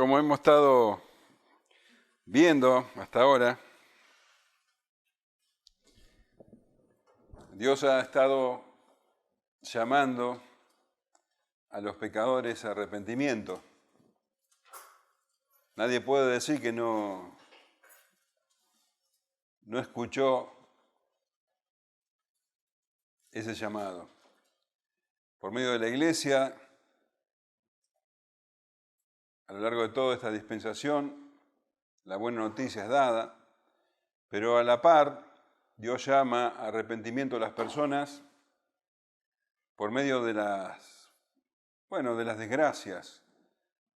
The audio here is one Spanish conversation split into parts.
como hemos estado viendo hasta ahora, Dios ha estado llamando a los pecadores a arrepentimiento. Nadie puede decir que no escuchó ese llamado. Por medio de la Iglesia, a lo largo de toda esta dispensación, la buena noticia es dada, pero a la par, Dios llama a arrepentimiento a las personas por medio de las desgracias,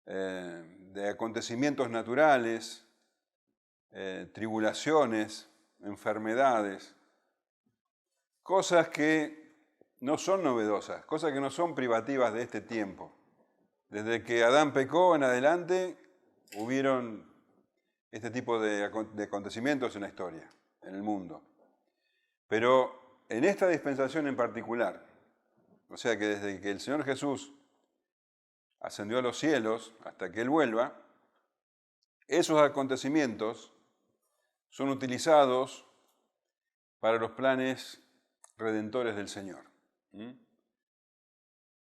de acontecimientos naturales, tribulaciones, enfermedades, cosas que no son novedosas, cosas que no son privativas de este tiempo. Desde que Adán pecó en adelante, hubieron este tipo de acontecimientos en la historia, en el mundo. Pero en esta dispensación en particular, o sea que desde que el Señor Jesús ascendió a los cielos hasta que Él vuelva, esos acontecimientos son utilizados para los planes redentores del Señor.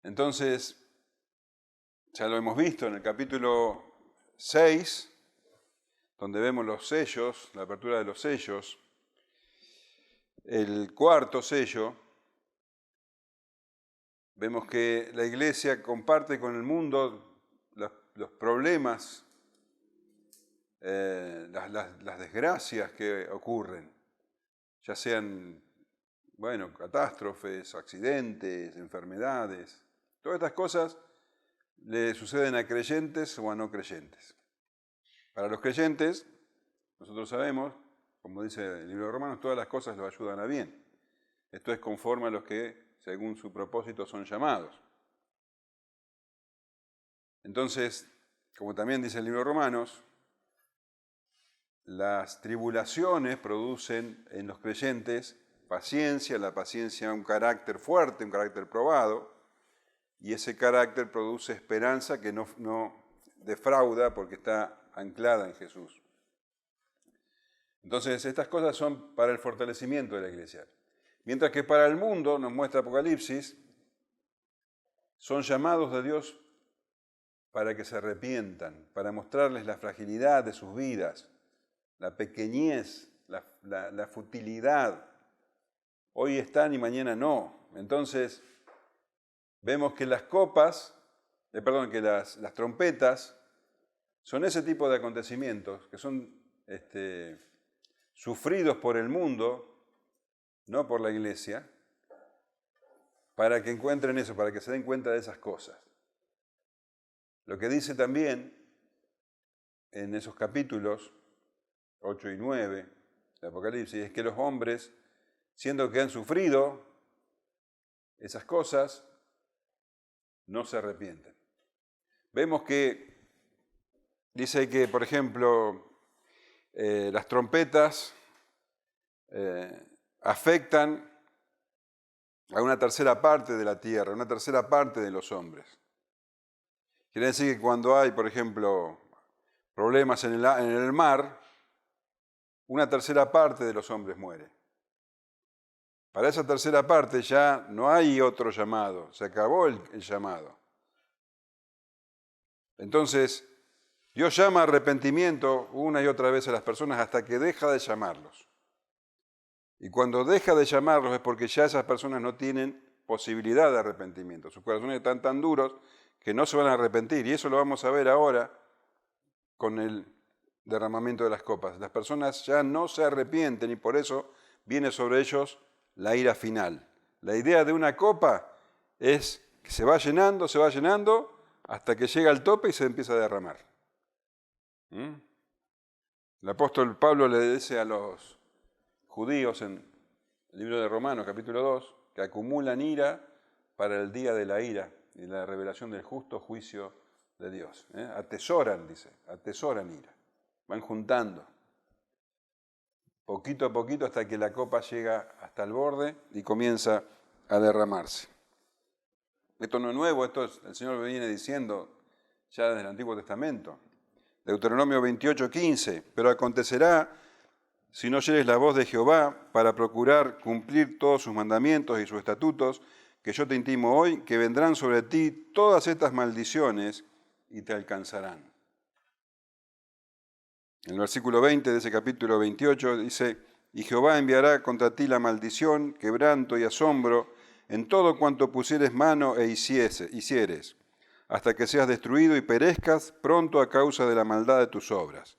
Entonces, ya lo hemos visto en el capítulo 6, donde vemos los sellos, la apertura de los sellos. El cuarto sello, vemos que la Iglesia comparte con el mundo los problemas, las desgracias que ocurren, ya sean, catástrofes, accidentes, enfermedades. Todas estas cosas le suceden a creyentes o a no creyentes. Para los creyentes, nosotros sabemos, como dice el libro de Romanos, todas las cosas los ayudan a bien. Esto es conforme a los que, según su propósito, son llamados. Entonces, como también dice el libro de Romanos, las tribulaciones producen en los creyentes paciencia, la paciencia un carácter fuerte, un carácter probado, y ese carácter produce esperanza que no defrauda porque está anclada en Jesús. Entonces, estas cosas son para el fortalecimiento de la Iglesia. Mientras que para el mundo, nos muestra Apocalipsis, son llamados de Dios para que se arrepientan, para mostrarles la fragilidad de sus vidas, la pequeñez, la futilidad. Hoy están y mañana no. Entonces, vemos que las trompetas son ese tipo de acontecimientos que son sufridos por el mundo, no por la Iglesia, para que encuentren eso, para que se den cuenta de esas cosas. Lo que dice también en esos capítulos 8 y 9 de Apocalipsis es que los hombres, siendo que han sufrido esas cosas, no se arrepienten. Vemos que dice que, por ejemplo, las trompetas afectan a una tercera parte de la tierra, a una tercera parte de los hombres. Quiere decir que cuando hay, por ejemplo, problemas en el mar, una tercera parte de los hombres muere. Para esa tercera parte ya no hay otro llamado, se acabó el llamado. Entonces, Dios llama a arrepentimiento una y otra vez a las personas hasta que deja de llamarlos. Y cuando deja de llamarlos es porque ya esas personas no tienen posibilidad de arrepentimiento. Sus corazones están tan duros que no se van a arrepentir. Y eso lo vamos a ver ahora con el derramamiento de las copas. Las personas ya no se arrepienten y por eso viene sobre ellos la ira final. La idea de una copa es que se va llenando hasta que llega al tope y se empieza a derramar. El apóstol Pablo le dice a los judíos en el libro de Romanos, capítulo 2, que acumulan ira para el día de la ira y la revelación del justo juicio de Dios. Atesoran ira. Van juntando, poquito a poquito, hasta que la copa llega hasta el borde y comienza a derramarse. Esto no es nuevo, el Señor lo viene diciendo ya desde el Antiguo Testamento. Deuteronomio 28:15, pero acontecerá, si no oyeres la voz de Jehová para procurar cumplir todos sus mandamientos y sus estatutos, que yo te intimo hoy, que vendrán sobre ti todas estas maldiciones y te alcanzarán. En el versículo 20 de ese capítulo 28 dice, y Jehová enviará contra ti la maldición, quebranto y asombro en todo cuanto pusieres mano e hicieres, hasta que seas destruido y perezcas pronto a causa de la maldad de tus obras,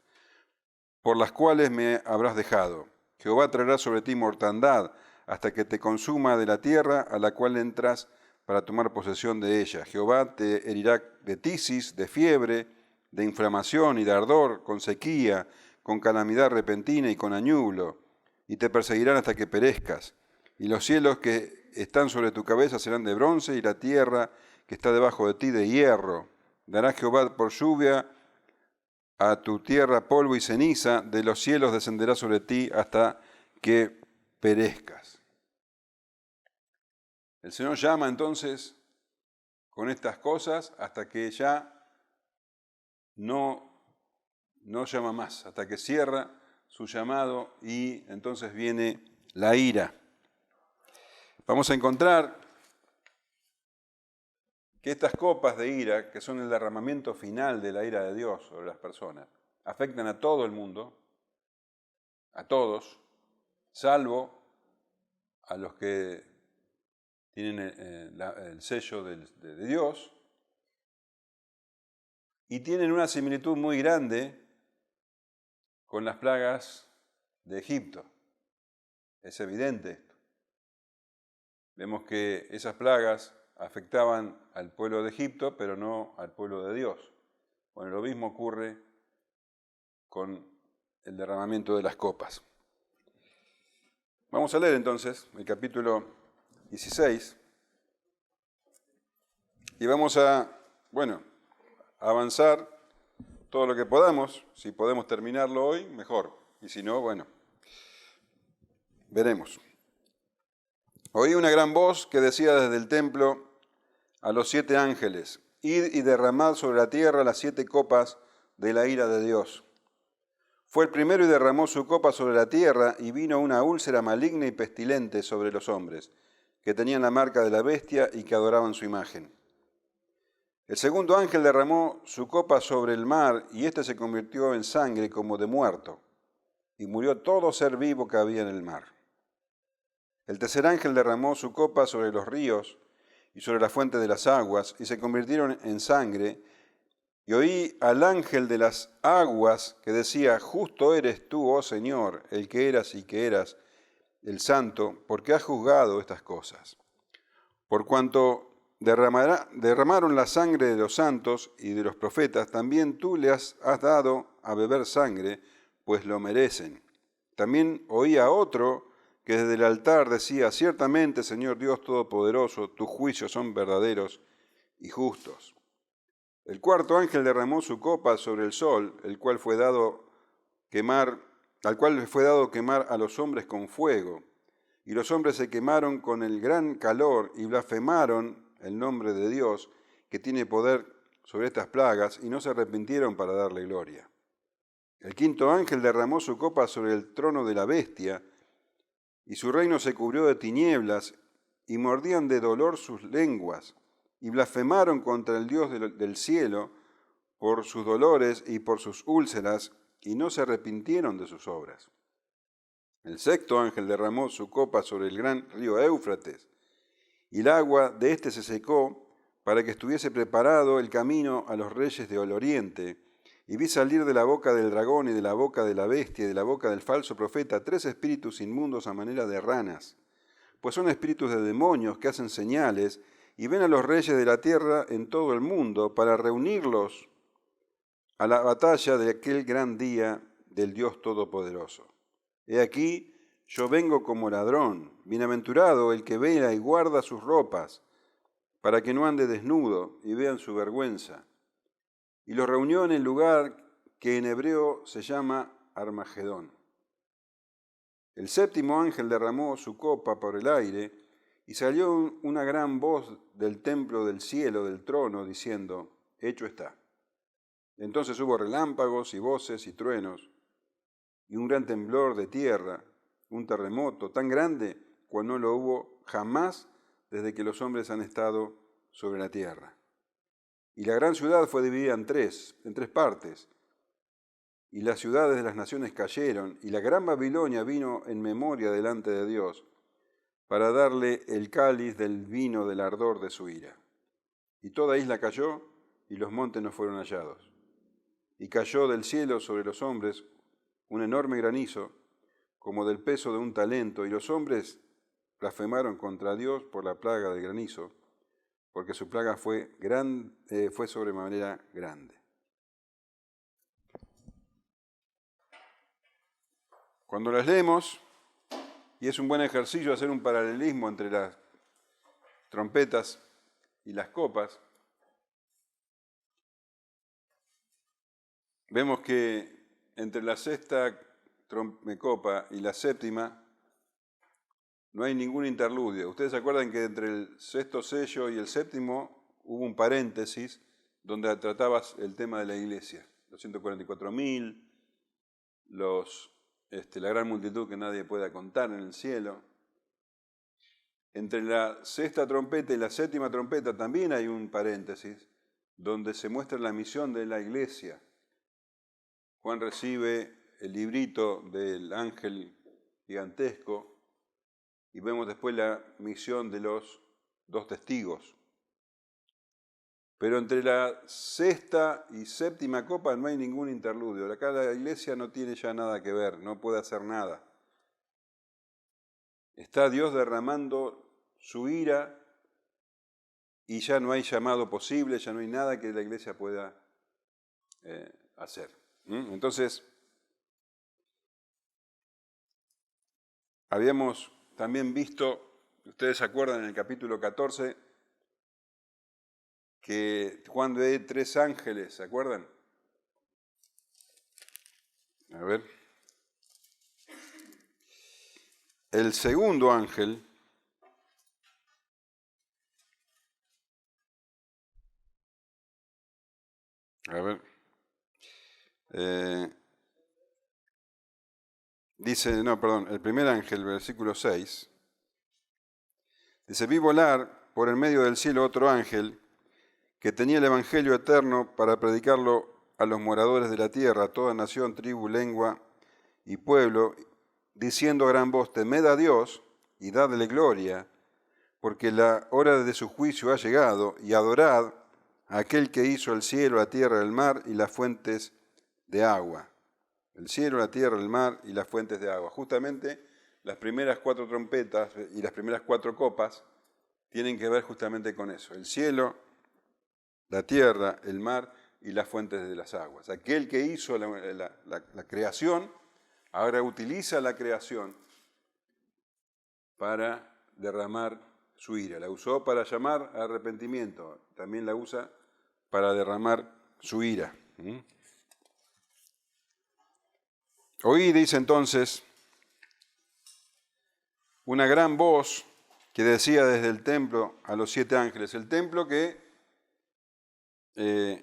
por las cuales me habrás dejado. Jehová traerá sobre ti mortandad, hasta que te consuma de la tierra a la cual entras para tomar posesión de ella. Jehová te herirá de tisis, de fiebre, de inflamación y de ardor, con sequía, con calamidad repentina y con añublo, y te perseguirán hasta que perezcas. Y los cielos que están sobre tu cabeza serán de bronce, y la tierra que está debajo de ti de hierro. Dará Jehová por lluvia a tu tierra polvo y ceniza, de los cielos descenderá sobre ti hasta que perezcas. El Señor llama entonces con estas cosas hasta que ya no llama más, hasta que cierra su llamado y entonces viene la ira. Vamos a encontrar que estas copas de ira, que son el derramamiento final de la ira de Dios sobre las personas, afectan a todo el mundo, a todos, salvo a los que tienen el sello de Dios, y tienen una similitud muy grande con las plagas de Egipto. Es evidente esto. Vemos que esas plagas afectaban al pueblo de Egipto, pero no al pueblo de Dios. Bueno, lo mismo ocurre con el derramamiento de las copas. Vamos a leer entonces el capítulo 16 y vamos a, avanzar todo lo que podamos. Si podemos terminarlo hoy, mejor. Y si no, veremos. Oí una gran voz que decía desde el templo a los 7 ángeles, id y derramad sobre la tierra las 7 copas de la ira de Dios. Fue el primero y derramó su copa sobre la tierra, y vino una úlcera maligna y pestilente sobre los hombres, que tenían la marca de la bestia y que adoraban su imagen. El segundo ángel derramó su copa sobre el mar, y éste se convirtió en sangre como de muerto, y murió todo ser vivo que había en el mar. El tercer ángel derramó su copa sobre los ríos y sobre la fuente de las aguas, y se convirtieron en sangre. Y oí al ángel de las aguas que decía, justo eres tú, oh Señor, el que eras y que eras, el santo, porque has juzgado estas cosas. Por cuanto derramaron la sangre de los santos y de los profetas, también tú les has dado a beber sangre, pues lo merecen. También oí a otro que desde el altar decía, ciertamente, Señor Dios Todopoderoso, tus juicios son verdaderos y justos. El cuarto ángel derramó su copa sobre el sol, al cual fue dado quemar a los hombres con fuego. Y los hombres se quemaron con el gran calor y blasfemaron el nombre de Dios, que tiene poder sobre estas plagas, y no se arrepintieron para darle gloria. El quinto ángel derramó su copa sobre el trono de la bestia, y su reino se cubrió de tinieblas, y mordían de dolor sus lenguas, y blasfemaron contra el Dios del cielo por sus dolores y por sus úlceras, y no se arrepintieron de sus obras. El sexto ángel derramó su copa sobre el gran río Éufrates, y el agua de éste se secó para que estuviese preparado el camino a los reyes del oriente. Y vi salir de la boca del dragón y de la boca de la bestia y de la boca del falso profeta 3 espíritus inmundos a manera de ranas, pues son espíritus de demonios que hacen señales y ven a los reyes de la tierra en todo el mundo para reunirlos a la batalla de aquel gran día del Dios Todopoderoso. He aquí, yo vengo como ladrón, bienaventurado el que vela y guarda sus ropas, para que no ande desnudo y vean su vergüenza. Y los reunió en el lugar que en hebreo se llama Armagedón. El séptimo ángel derramó su copa por el aire, y salió una gran voz del templo del cielo, del trono, diciendo, hecho está. Entonces hubo relámpagos y voces y truenos, y un gran temblor de tierra, un terremoto tan grande cual no lo hubo jamás desde que los hombres han estado sobre la tierra. Y la gran ciudad fue dividida en tres partes, y las ciudades de las naciones cayeron, y la gran Babilonia vino en memoria delante de Dios, para darle el cáliz del vino del ardor de su ira. Y toda isla cayó, y los montes no fueron hallados. Y cayó del cielo sobre los hombres un enorme granizo, como del peso de un talento, y los hombres blasfemaron contra Dios por la plaga del granizo, porque su plaga fue sobremanera grande. Cuando las leemos, y es un buen ejercicio hacer un paralelismo entre las trompetas y las copas, vemos que entre la sexta copa y la séptima no hay ningún interludio. Ustedes se acuerdan que entre el sexto sello y el séptimo hubo un paréntesis donde tratabas el tema de la iglesia, los 144.000, la gran multitud que nadie pueda contar en el cielo. Entre la sexta trompeta y la séptima trompeta también hay un paréntesis donde se muestra la misión de la iglesia. Juan recibe el librito del ángel gigantesco y vemos después la misión de los 2 testigos. Pero entre la sexta y séptima copa no hay ningún interludio. Acá la iglesia no tiene ya nada que ver, no puede hacer nada. Está Dios derramando su ira y ya no hay llamado posible, ya no hay nada que la iglesia pueda hacer. Entonces, habíamos también visto, ustedes se acuerdan en el capítulo 14, que Juan ve 3 ángeles, ¿se acuerdan? A ver. El segundo ángel el primer ángel, versículo 6, dice, vi volar por el medio del cielo otro ángel que tenía el evangelio eterno para predicarlo a los moradores de la tierra, a toda nación, tribu, lengua y pueblo, diciendo a gran voz, temed a Dios y dadle gloria, porque la hora de su juicio ha llegado, y adorad a aquel que hizo el cielo, la tierra, el mar y las fuentes de agua. El cielo, la tierra, el mar y las fuentes de agua. Justamente las primeras 4 trompetas y las primeras 4 copas tienen que ver justamente con eso. El cielo, la tierra, el mar y las fuentes de las aguas. Aquel que hizo la creación, ahora utiliza la creación para derramar su ira. La usó para llamar a arrepentimiento, también la usa para derramar su ira. Oí, dice entonces, una gran voz que decía desde el templo a los 7 ángeles, el templo que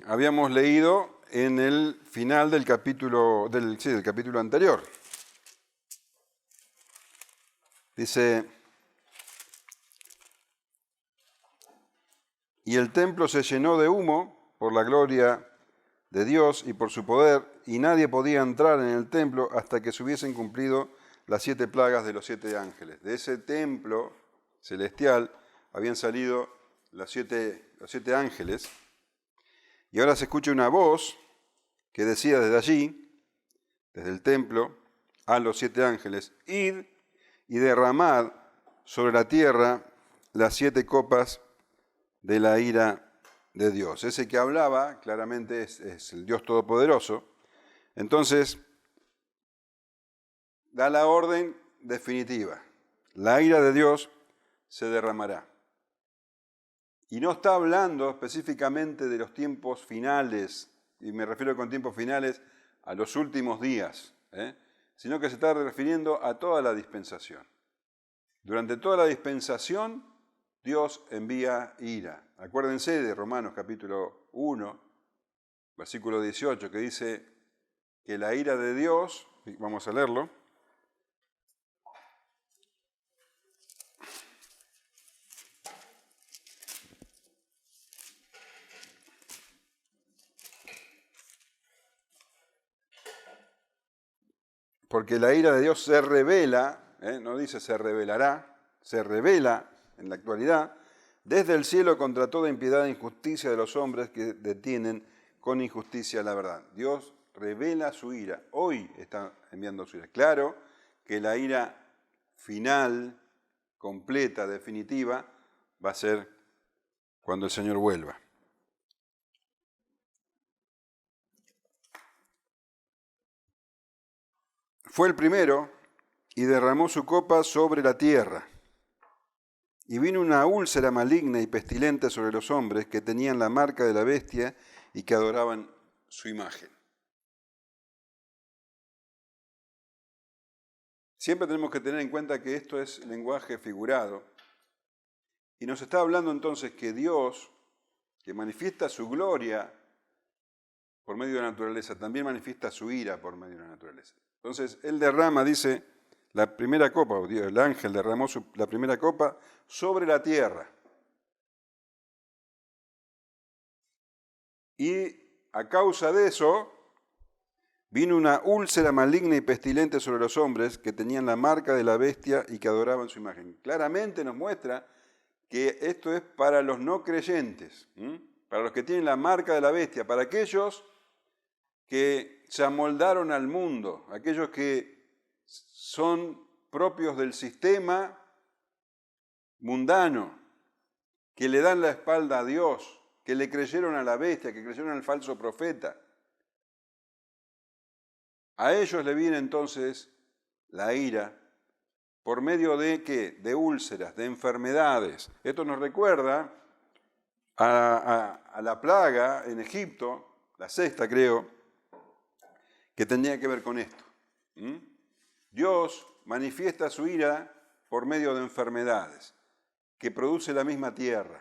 habíamos leído en el final del capítulo anterior. Dice, y el templo se llenó de humo por la gloria de Dios y por su poder, y nadie podía entrar en el templo hasta que se hubiesen cumplido las 7 plagas de los 7 ángeles. De ese templo celestial habían salido los 7 ángeles, y ahora se escucha una voz que decía desde allí, desde el templo, a los 7 ángeles, id y derramad sobre la tierra las 7 copas de la ira de Dios. Ese que hablaba claramente es el Dios Todopoderoso. Entonces, da la orden definitiva. La ira de Dios se derramará. Y no está hablando específicamente de los tiempos finales, y me refiero con tiempos finales a los últimos días, sino que se está refiriendo a toda la dispensación. Durante toda la dispensación, Dios envía ira. Acuérdense de Romanos capítulo 1, versículo 18, que dice que la ira de Dios, vamos a leerlo, porque la ira de Dios se revela, no dice se revelará, se revela en la actualidad, desde el cielo contra toda impiedad e injusticia de los hombres que detienen con injusticia la verdad. Dios revela su ira, hoy está enviando su ira. Claro que la ira final, completa, definitiva, va a ser cuando el Señor vuelva. Fue el primero y derramó su copa sobre la tierra. Y vino una úlcera maligna y pestilente sobre los hombres que tenían la marca de la bestia y que adoraban su imagen. Siempre tenemos que tener en cuenta que esto es lenguaje figurado. Y nos está hablando entonces que Dios, que manifiesta su gloria por medio de la naturaleza, también manifiesta su ira por medio de la naturaleza. Entonces, Él derrama, dice, la primera copa, o Dios, el ángel derramó la primera copa sobre la tierra. Y a causa de eso, vino una úlcera maligna y pestilente sobre los hombres que tenían la marca de la bestia y que adoraban su imagen. Claramente nos muestra que esto es para los no creyentes, para los que tienen la marca de la bestia, para aquellos que se amoldaron al mundo, aquellos que son propios del sistema mundano, que le dan la espalda a Dios, que le creyeron a la bestia, que creyeron al falso profeta. A ellos le viene entonces la ira por medio de ¿qué? De úlceras, de enfermedades. Esto nos recuerda a la plaga en Egipto, la sexta creo, que tenía que ver con esto. Dios manifiesta su ira por medio de enfermedades que produce la misma tierra.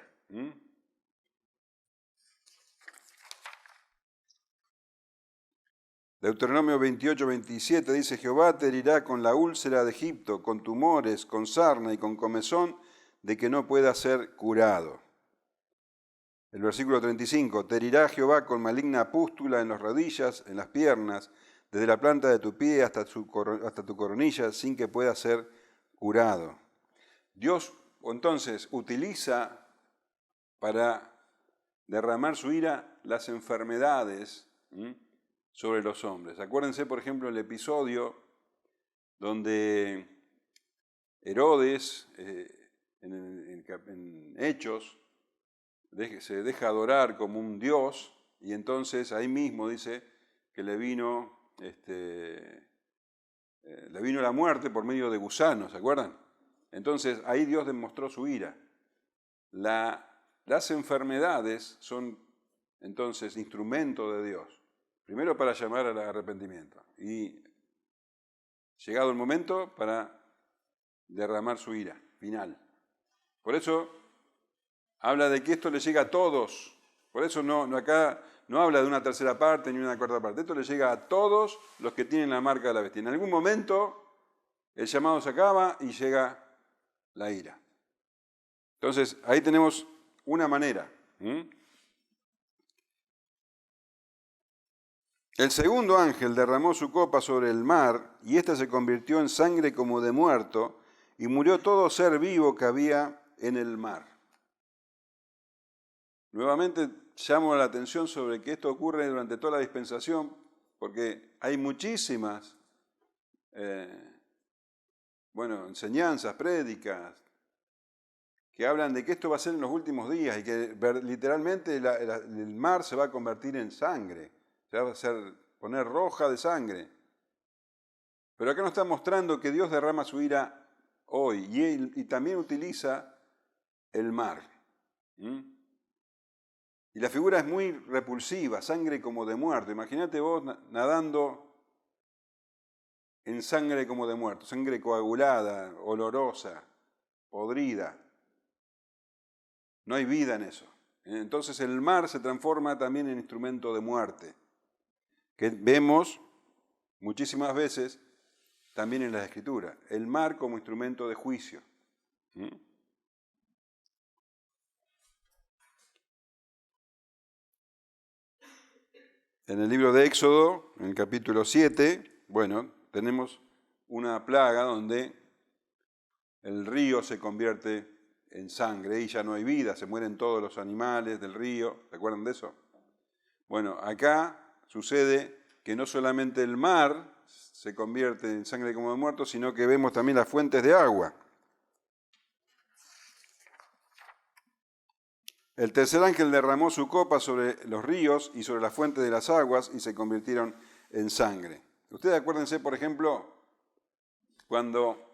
Deuteronomio 28, 27 dice, Jehová te herirá con la úlcera de Egipto, con tumores, con sarna y con comezón, de que no pueda ser curado. El versículo 35, te herirá Jehová con maligna pústula en las rodillas, en las piernas, desde la planta de tu pie hasta tu coronilla, sin que pueda ser curado. Dios entonces utiliza para derramar su ira las enfermedades sobre los hombres. Acuérdense, por ejemplo, el episodio donde Herodes, en Hechos, se deja adorar como un dios, y entonces ahí mismo dice que le vino la muerte por medio de gusanos, ¿se acuerdan? Entonces ahí Dios demostró su ira. Las enfermedades son entonces instrumento de Dios. Primero para llamar al arrepentimiento y, llegado el momento, para derramar su ira final. Por eso habla de que esto le llega a todos. Por eso acá no habla de una tercera parte ni una cuarta parte. Esto le llega a todos los que tienen la marca de la bestia. En algún momento el llamado se acaba y llega la ira. Entonces ahí tenemos una manera. El segundo ángel derramó su copa sobre el mar, y ésta se convirtió en sangre como de muerto, y murió todo ser vivo que había en el mar. Nuevamente llamo la atención sobre que esto ocurre durante toda la dispensación, porque hay muchísimas enseñanzas, prédicas, que hablan de que esto va a ser en los últimos días y que literalmente el mar se va a convertir en sangre. Se va a poner roja de sangre. Pero acá nos está mostrando que Dios derrama su ira hoy y también utiliza el mar. Y la figura es muy repulsiva, sangre como de muerto. Imagínate vos nadando en sangre como de muerto, sangre coagulada, olorosa, podrida. No hay vida en eso. Entonces el mar se transforma también en instrumento de muerte, que vemos muchísimas veces también en las Escrituras. El mar como instrumento de juicio. En el libro de Éxodo, en el capítulo 7, tenemos una plaga donde el río se convierte en sangre y ya no hay vida, se mueren todos los animales del río. ¿Se acuerdan de eso? Bueno, acá sucede que no solamente el mar se convierte en sangre como de muertos, sino que vemos también las fuentes de agua. El tercer ángel derramó su copa sobre los ríos y sobre las fuentes de las aguas y se convirtieron en sangre. Ustedes acuérdense, por ejemplo, cuando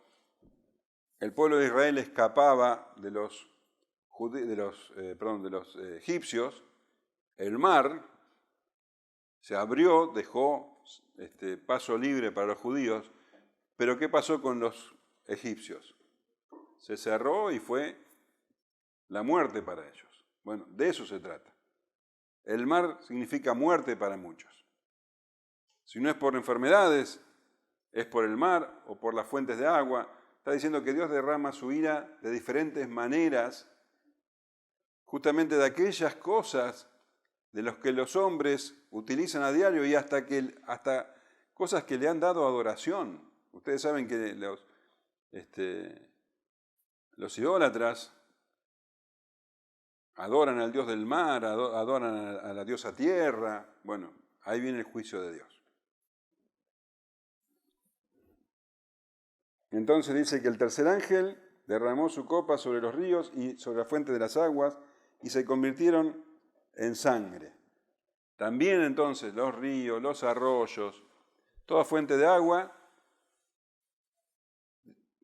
el pueblo de Israel escapaba de los egipcios, el mar se abrió, dejó paso libre para los judíos, pero ¿qué pasó con los egipcios? Se cerró y fue la muerte para ellos. Bueno, de eso se trata. El mar significa muerte para muchos. Si no es por enfermedades, es por el mar o por las fuentes de agua. Está diciendo que Dios derrama su ira de diferentes maneras, justamente de aquellas cosas de las que los hombres utilizan a diario y hasta cosas que le han dado adoración. Ustedes saben que los idólatras adoran al dios del mar, adoran a la diosa tierra. Bueno, ahí viene el juicio de Dios. Entonces dice que el tercer ángel derramó su copa sobre los ríos y sobre la fuente de las aguas y se convirtieron en sangre. También entonces los ríos, los arroyos, toda fuente de agua,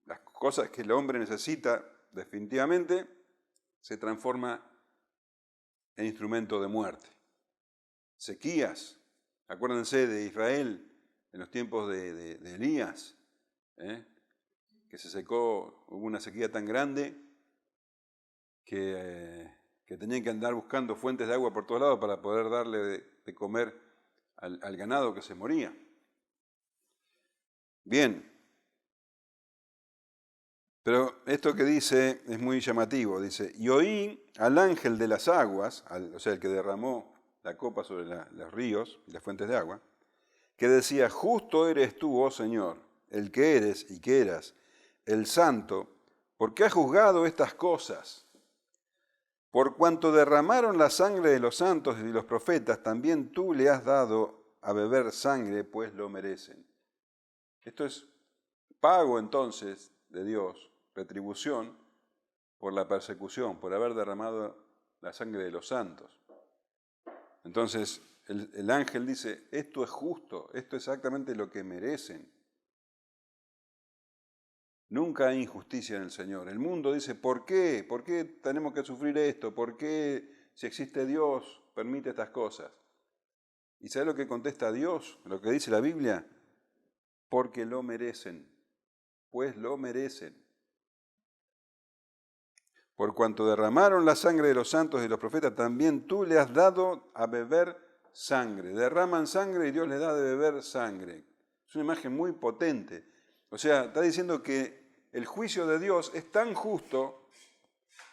las cosas que el hombre necesita definitivamente, se transforma en instrumento de muerte. Sequías, acuérdense de Israel en los tiempos de Elías, que se secó, hubo una sequía tan grande que tenían que andar buscando fuentes de agua por todos lados para poder darle de comer al ganado que se moría. Bien, pero esto que dice es muy llamativo. Dice, y oí al ángel de las aguas, o sea, el que derramó la copa sobre los ríos y las fuentes de agua, que decía, justo eres tú, oh Señor, el que eres y que eras, el santo, porque has juzgado estas cosas. Por cuanto derramaron la sangre de los santos y de los profetas, también tú le has dado a beber sangre, pues lo merecen. Esto es pago entonces de Dios, retribución por la persecución, por haber derramado la sangre de los santos. Entonces el ángel dice, esto es justo, esto es exactamente lo que merecen. Nunca hay injusticia en el Señor. El mundo dice, ¿por qué? ¿Por qué tenemos que sufrir esto? ¿Por qué, si existe Dios, permite estas cosas? ¿Y sabe lo que contesta Dios? Lo que dice la Biblia. Porque lo merecen, pues lo merecen. Por cuanto derramaron la sangre de los santos y de los profetas, también tú le has dado a beber sangre. Derraman sangre y Dios les da de beber sangre. Es una imagen muy potente. O sea, está diciendo que el juicio de Dios es tan justo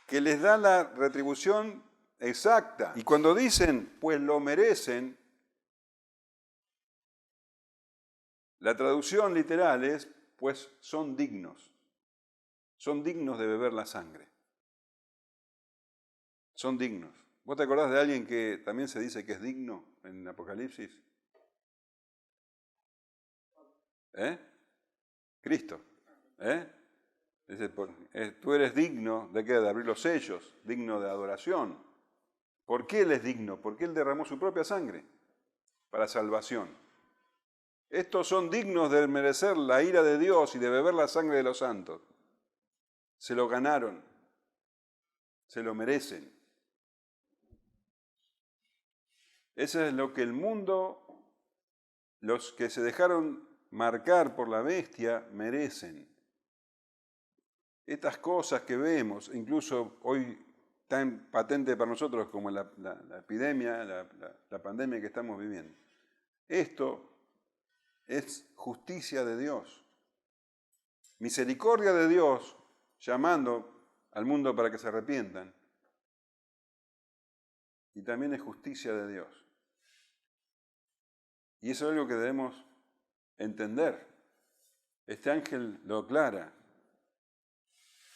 que les da la retribución exacta. Y cuando dicen, pues lo merecen, la traducción literal es, pues son dignos. Son dignos de beber la sangre. Son dignos. ¿Vos te acordás de alguien que también se dice que es digno en Apocalipsis? Cristo. Dice, tú eres digno ¿de qué? De abrir los sellos, digno de adoración. ¿Por qué Él es digno? Porque Él derramó su propia sangre para salvación. Estos son dignos de merecer la ira de Dios y de beber la sangre de los santos. Se lo ganaron, se lo merecen. Eso es lo que el mundo, los que se dejaron marcar por la bestia, merecen. Estas cosas que vemos, incluso hoy tan patente para nosotros como la epidemia, la pandemia que estamos viviendo. Esto es justicia de Dios, misericordia de Dios, llamando al mundo para que se arrepientan. Y también es justicia de Dios. Y eso es algo que debemos entender. Este ángel lo aclara.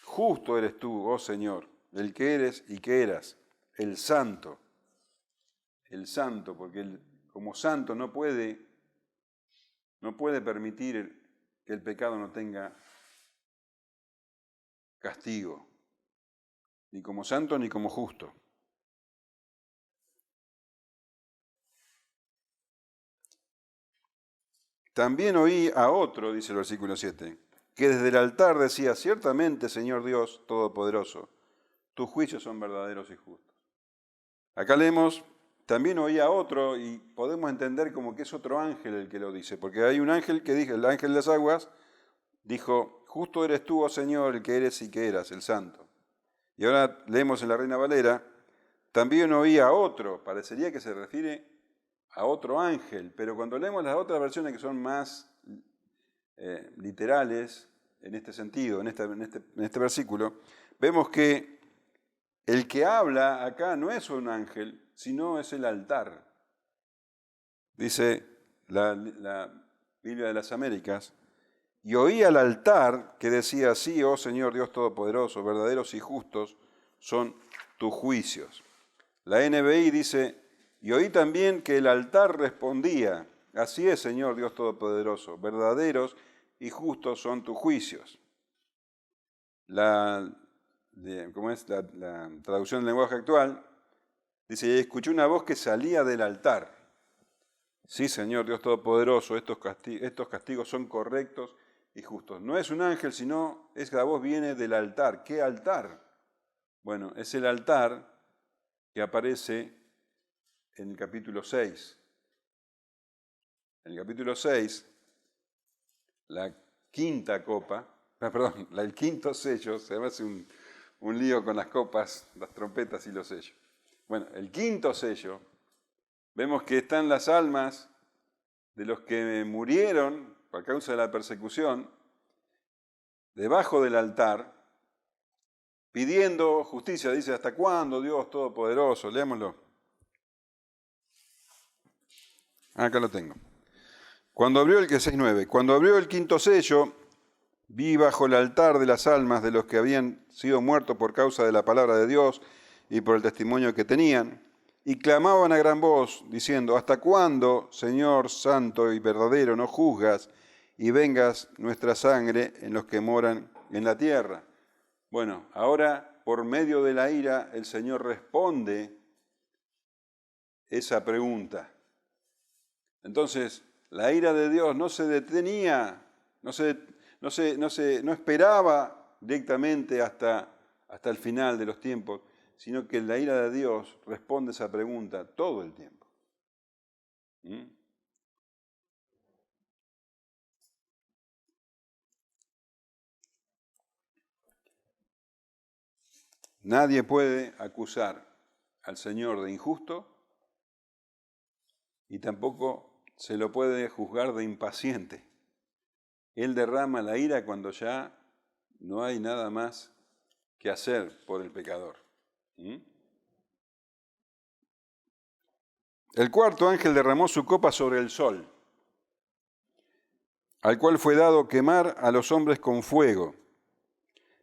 Justo eres tú, oh Señor, el que eres y que eras, el santo. El santo, porque como santo no puede permitir que el pecado no tenga castigo, ni como santo ni como justo. También oí a otro, dice el versículo 7, que desde el altar decía, ciertamente, Señor Dios Todopoderoso, tus juicios son verdaderos y justos. Acá leemos, también oí a otro, y podemos entender como que es otro ángel el que lo dice, porque hay un ángel que dijo, el ángel de las aguas, dijo, justo eres tú, oh Señor, el que eres y que eras, el santo. Y ahora leemos en la Reina Valera, también oí a otro, parecería que se refiere a otro ángel, pero cuando leemos las otras versiones que son más literales en este sentido, en este versículo, vemos que el que habla acá no es un ángel, sino es el altar. Dice la Biblia de las Américas, y oí al altar que decía así, oh Señor Dios Todopoderoso, verdaderos y justos son tus juicios. La NBI dice, y oí también que el altar respondía, así es, Señor Dios Todopoderoso, verdaderos y justos son tus juicios. La traducción del lenguaje actual dice, y escuché una voz que salía del altar. Sí, Señor Dios Todopoderoso, estos castigos son correctos y justos. No es un ángel, sino es que la voz viene del altar. ¿Qué altar? Bueno, es el altar que aparece en el capítulo 6. En el capítulo 6, la quinta copa, el quinto sello, se me hace un lío con las copas, las trompetas y los sellos. Bueno, el quinto sello, vemos que están las almas de los que murieron por causa de la persecución, debajo del altar, pidiendo justicia. Dice, ¿hasta cuándo, Dios Todopoderoso? Leámoslo. Acá lo tengo. Cuando abrió el 6:9, cuando abrió el quinto sello, vi bajo el altar de las almas de los que habían sido muertos por causa de la palabra de Dios y por el testimonio que tenían, y clamaban a gran voz, diciendo, ¿hasta cuándo, Señor santo y verdadero, no juzgas y vengas nuestra sangre en los que moran en la tierra? Bueno, ahora por medio de la ira el Señor responde esa pregunta. Entonces, la ira de Dios no se detenía, no esperaba directamente hasta el final de los tiempos, sino que la ira de Dios responde esa pregunta todo el tiempo. Nadie puede acusar al Señor de injusto y tampoco se lo puede juzgar de impaciente. Él derrama la ira cuando ya no hay nada más que hacer por el pecador. El cuarto ángel derramó su copa sobre el sol, al cual fue dado quemar a los hombres con fuego.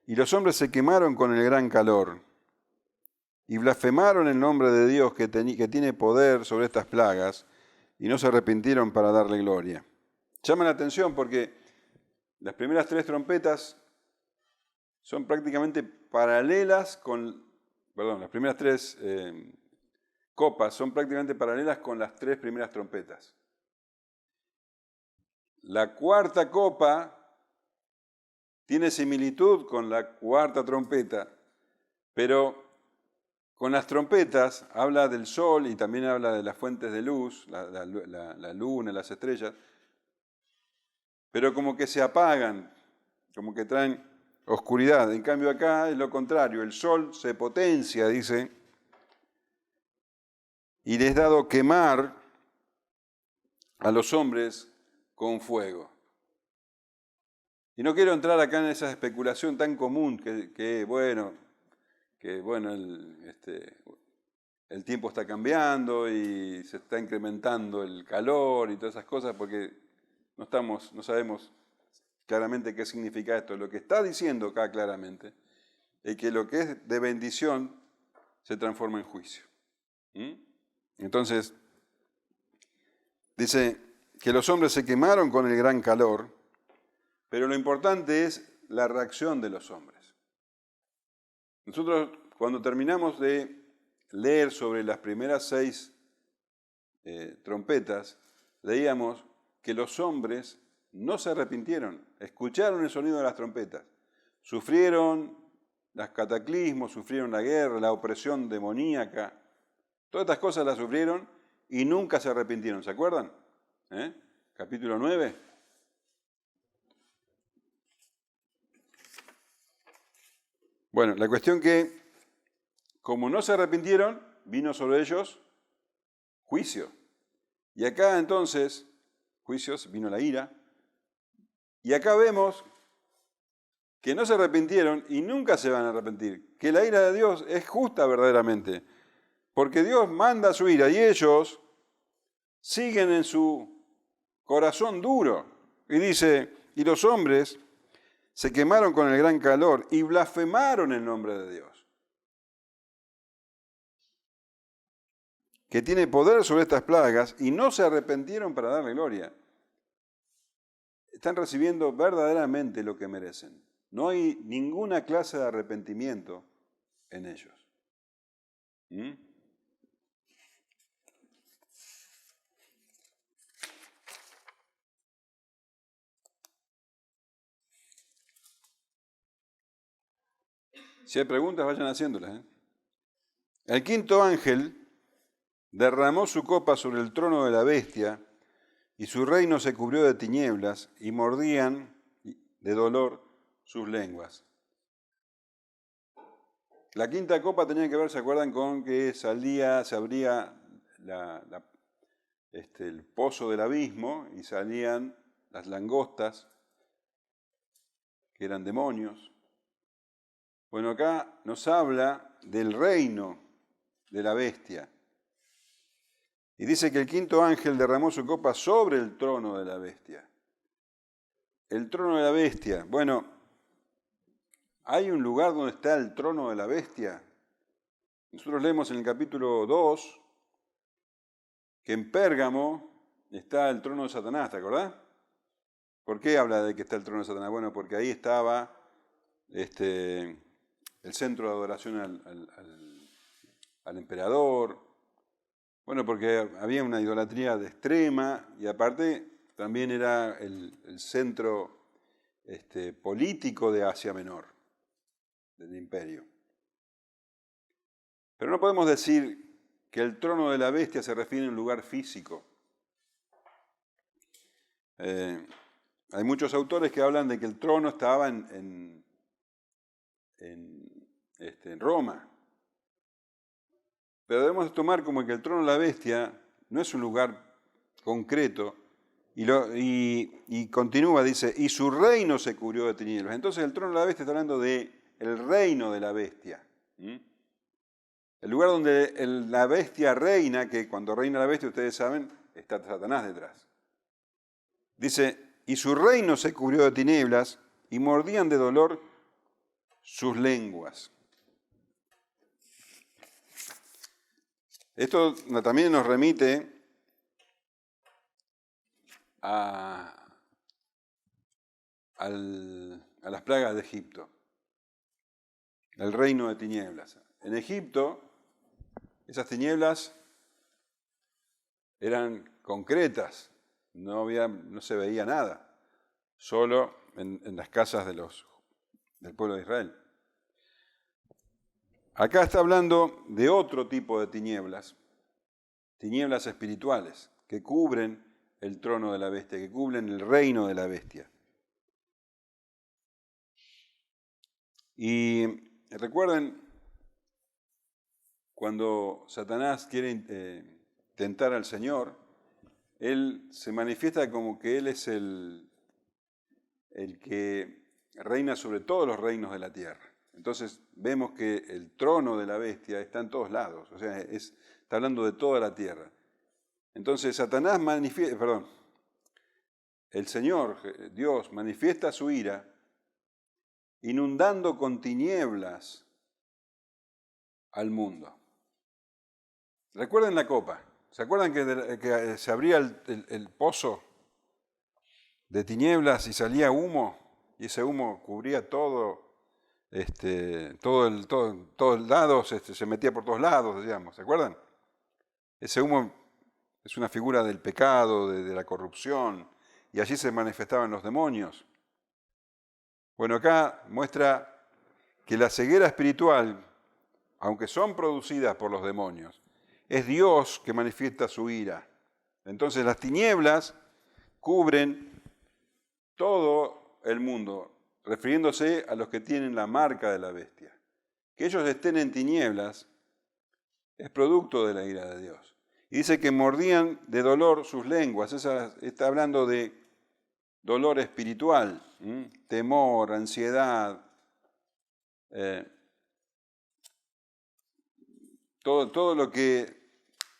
Y los hombres se quemaron con el gran calor, y blasfemaron el nombre de Dios que tiene poder sobre estas plagas, y no se arrepintieron para darle gloria. Llama la atención porque las primeras tres trompetas son prácticamente paralelas las primeras tres copas son prácticamente paralelas con las tres primeras trompetas. La cuarta copa tiene similitud con la cuarta trompeta, pero con las trompetas habla del sol y también habla de las fuentes de luz, la luna, las estrellas, pero como que se apagan, como que traen oscuridad. En cambio acá es lo contrario, el sol se potencia, dice, y les ha dado quemar a los hombres con fuego. Y no quiero entrar acá en esa especulación tan común que el tiempo está cambiando y se está incrementando el calor y todas esas cosas, porque no sabemos claramente qué significa esto. Lo que está diciendo acá claramente es que lo que es de bendición se transforma en juicio. Entonces, dice que los hombres se quemaron con el gran calor, pero lo importante es la reacción de los hombres. Nosotros, cuando terminamos de leer sobre las primeras 6 trompetas, leíamos que los hombres no se arrepintieron, escucharon el sonido de las trompetas, sufrieron los cataclismos, sufrieron la guerra, la opresión demoníaca, todas estas cosas las sufrieron y nunca se arrepintieron, ¿se acuerdan? Capítulo 9. Bueno, la cuestión que, como no se arrepintieron, vino sobre ellos juicio. Y acá entonces, juicios, vino la ira. Y acá vemos que no se arrepintieron y nunca se van a arrepentir. Que la ira de Dios es justa verdaderamente. Porque Dios manda su ira y ellos siguen en su corazón duro. Y dice, y los hombres se quemaron con el gran calor y blasfemaron el nombre de Dios, que tiene poder sobre estas plagas, y no se arrepintieron para darle gloria. Están recibiendo verdaderamente lo que merecen. No hay ninguna clase de arrepentimiento en ellos. Si hay preguntas, vayan haciéndolas. El quinto ángel derramó su copa sobre el trono de la bestia, y su reino se cubrió de tinieblas, y mordían de dolor sus lenguas. La quinta copa tenía que ver, ¿se acuerdan? Con que se abría el pozo del abismo y salían las langostas, que eran demonios. Bueno, acá nos habla del reino de la bestia. Y dice que el quinto ángel derramó su copa sobre el trono de la bestia. El trono de la bestia. Bueno, ¿hay un lugar donde está el trono de la bestia? Nosotros leemos en el capítulo 2 que en Pérgamo está el trono de Satanás, ¿te acordás? ¿Por qué habla de que está el trono de Satanás? Bueno, porque ahí estaba el centro de adoración al emperador. Bueno, porque había una idolatría de extrema y aparte también era el centro político de Asia Menor, del imperio. Pero no podemos decir que el trono de la bestia se refiere a un lugar físico. Hay muchos autores que hablan de que el trono estaba en Roma. Pero debemos tomar como que el trono de la bestia no es un lugar concreto y continúa, dice, y su reino se cubrió de tinieblas. Entonces el trono de la bestia está hablando del reino de la bestia. El lugar donde la bestia reina, que cuando reina la bestia, ustedes saben, está Satanás detrás. Dice, y su reino se cubrió de tinieblas y mordían de dolor sus lenguas. Esto también nos remite a las plagas de Egipto, el reino de tinieblas. En Egipto, esas tinieblas eran concretas, no se veía nada, solo en las casas del pueblo de Israel. Acá está hablando de otro tipo de tinieblas espirituales, que cubren el trono de la bestia, que cubren el reino de la bestia. Y recuerden, cuando Satanás quiere tentar al Señor, él se manifiesta como que él es el que reina sobre todos los reinos de la tierra. Entonces vemos que el trono de la bestia está en todos lados, o sea, está hablando de toda la tierra. Entonces Satanás el Señor, Dios, manifiesta su ira inundando con tinieblas al mundo. Recuerden la copa. ¿Se acuerdan que se abría el pozo de tinieblas y salía humo? Y ese humo cubría todo lados, se metía por todos lados, digamos. ¿Se acuerdan? Ese humo es una figura del pecado, de la corrupción, y allí se manifestaban los demonios. Bueno, acá muestra que la ceguera espiritual, aunque son producidas por los demonios, es Dios que manifiesta su ira. Entonces las tinieblas cubren todo el mundo, refiriéndose a los que tienen la marca de la bestia. Que ellos estén en tinieblas es producto de la ira de Dios. Y dice que mordían de dolor sus lenguas. Está hablando de dolor espiritual, temor, ansiedad, todo lo que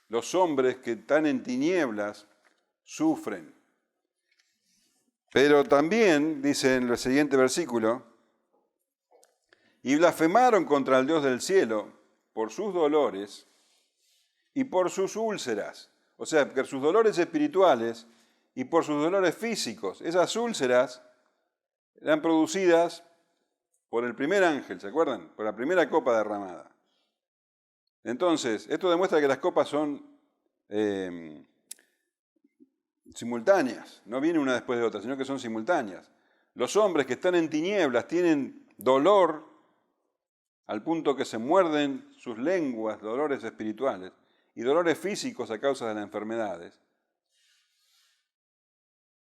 los hombres que están en tinieblas sufren. Pero también, dice en el siguiente versículo, y blasfemaron contra el Dios del cielo por sus dolores y por sus úlceras. O sea, por sus dolores espirituales y por sus dolores físicos. Esas úlceras eran producidas por el primer ángel, ¿se acuerdan? Por la primera copa derramada. Entonces, esto demuestra que las copas son simultáneas, no viene una después de otra, sino que son simultáneas. Los hombres que están en tinieblas tienen dolor al punto que se muerden sus lenguas, dolores espirituales, y dolores físicos a causa de las enfermedades.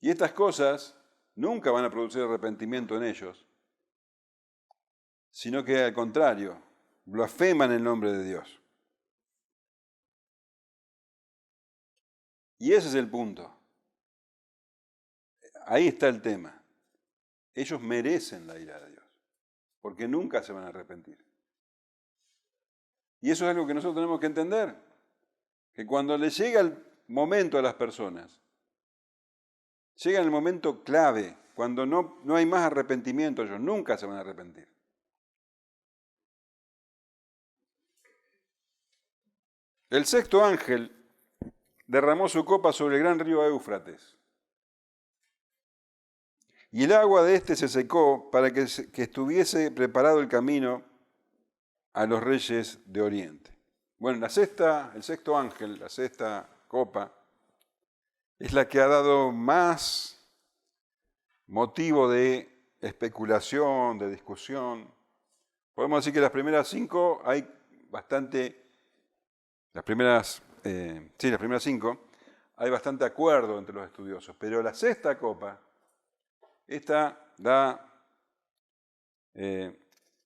Y estas cosas nunca van a producir arrepentimiento en ellos, sino que al contrario, blasfeman el nombre de Dios. Y ese es el punto. Ahí está el tema. Ellos merecen la ira de Dios, porque nunca se van a arrepentir. Y eso es algo que nosotros tenemos que entender, que cuando les llega el momento a las personas, llega en el momento clave, cuando no hay más arrepentimiento, ellos nunca se van a arrepentir. El sexto ángel derramó su copa sobre el gran río Éufrates. Y el agua de éste se secó para que estuviese preparado el camino a los reyes de Oriente. Bueno, el sexto ángel, la sexta copa, es la que ha dado más motivo de especulación, de discusión. Podemos decir que las primeras 5 hay bastante, las primeras 5 hay bastante acuerdo entre los estudiosos, pero la sexta copa, esta da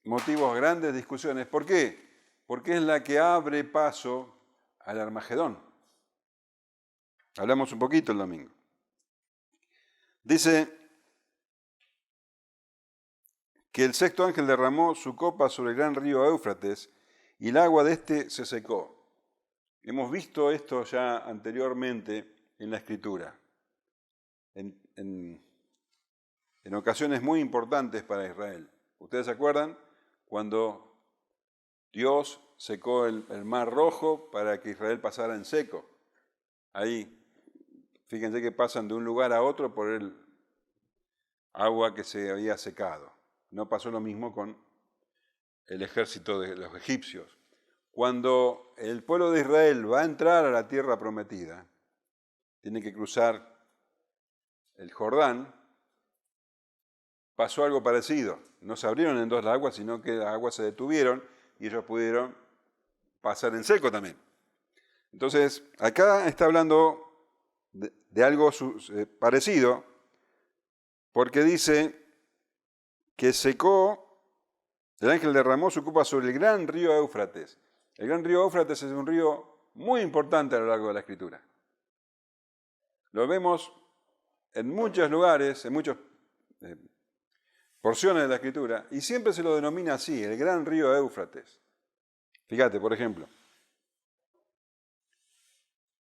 motivos a grandes discusiones. ¿Por qué? Porque es la que abre paso al Armagedón. Hablamos un poquito el domingo. Dice que el sexto ángel derramó su copa sobre el gran río Éufrates y el agua de éste se secó. Hemos visto esto ya anteriormente en la Escritura, en ocasiones muy importantes para Israel. ¿Ustedes se acuerdan? Cuando Dios secó el Mar Rojo para que Israel pasara en seco. Ahí, fíjense que pasan de un lugar a otro por el agua que se había secado. No pasó lo mismo con el ejército de los egipcios. Cuando el pueblo de Israel va a entrar a la tierra prometida, tiene que cruzar el Jordán, pasó algo parecido. No se abrieron en dos las aguas, sino que las aguas se detuvieron y ellos pudieron pasar en seco también. Entonces, acá está hablando de algo parecido, porque dice que secó El ángel derramó su copa sobre el gran río Éufrates. El gran río Éufrates es un río muy importante a lo largo de la Escritura. Lo vemos en muchos lugares, en muchas porciones de la Escritura, y siempre se lo denomina así, el gran río Éufrates. Fíjate, por ejemplo,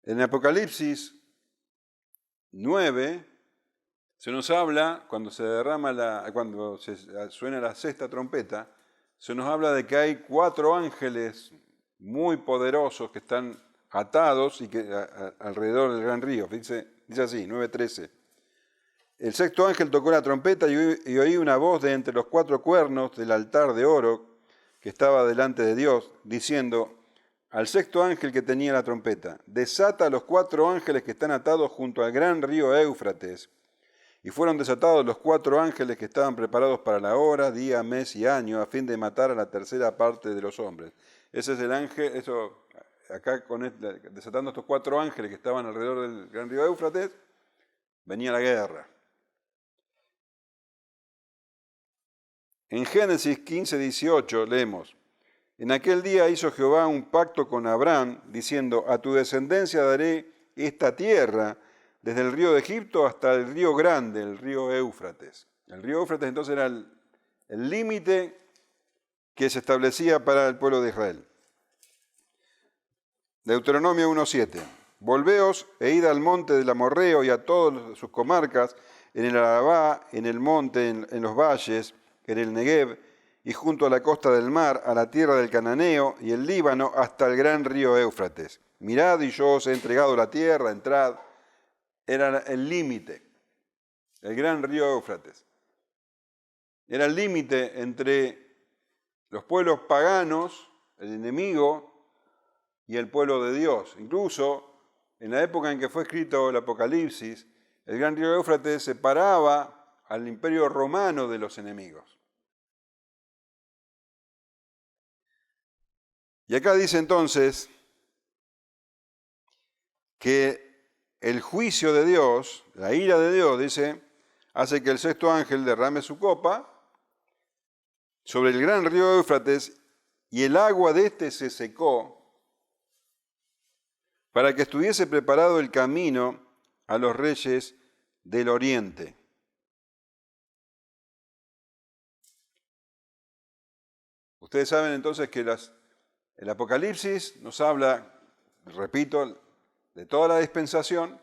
en Apocalipsis 9 se nos habla, cuando suena la sexta trompeta, se nos habla de que hay 4 ángeles muy poderosos que están atados y alrededor del gran río. Dice así, 9:13. El sexto ángel tocó la trompeta y oí una voz de entre los 4 cuernos del altar de oro que estaba delante de Dios, diciendo al sexto ángel que tenía la trompeta: desata a los 4 ángeles que están atados junto al gran río Éufrates. Y fueron desatados los 4 ángeles que estaban preparados para la hora, día, mes y año, a fin de matar a la tercera parte de los hombres. Ese es el ángel, desatando estos 4 ángeles que estaban alrededor del gran río Éufrates, venía la guerra. En Génesis 15:18 leemos: en aquel día hizo Jehová un pacto con Abraham, diciendo: a tu descendencia daré esta tierra, desde el río de Egipto hasta el río grande, el río Éufrates. El río Éufrates entonces era el límite que se establecía para el pueblo de Israel. Deuteronomio 1:7. Volveos e id al monte del Amorreo y a todas sus comarcas, en el Arabá, en el monte, en los valles, en el Negev, y junto a la costa del mar, a la tierra del Cananeo y el Líbano, hasta el gran río Éufrates. Mirad, y yo os he entregado la tierra, entrad. Era el límite, el gran río Éufrates. Era el límite entre los pueblos paganos, el enemigo, y el pueblo de Dios. Incluso en la época en que fue escrito el Apocalipsis, el gran río Éufrates separaba al imperio romano de los enemigos. Y acá dice entonces que el juicio de Dios, la ira de Dios, dice, hace que el sexto ángel derrame su copa sobre el gran río Éufrates y el agua de éste se secó para que estuviese preparado el camino a los reyes del oriente. Ustedes saben entonces que el Apocalipsis nos habla, repito, de toda la dispensación,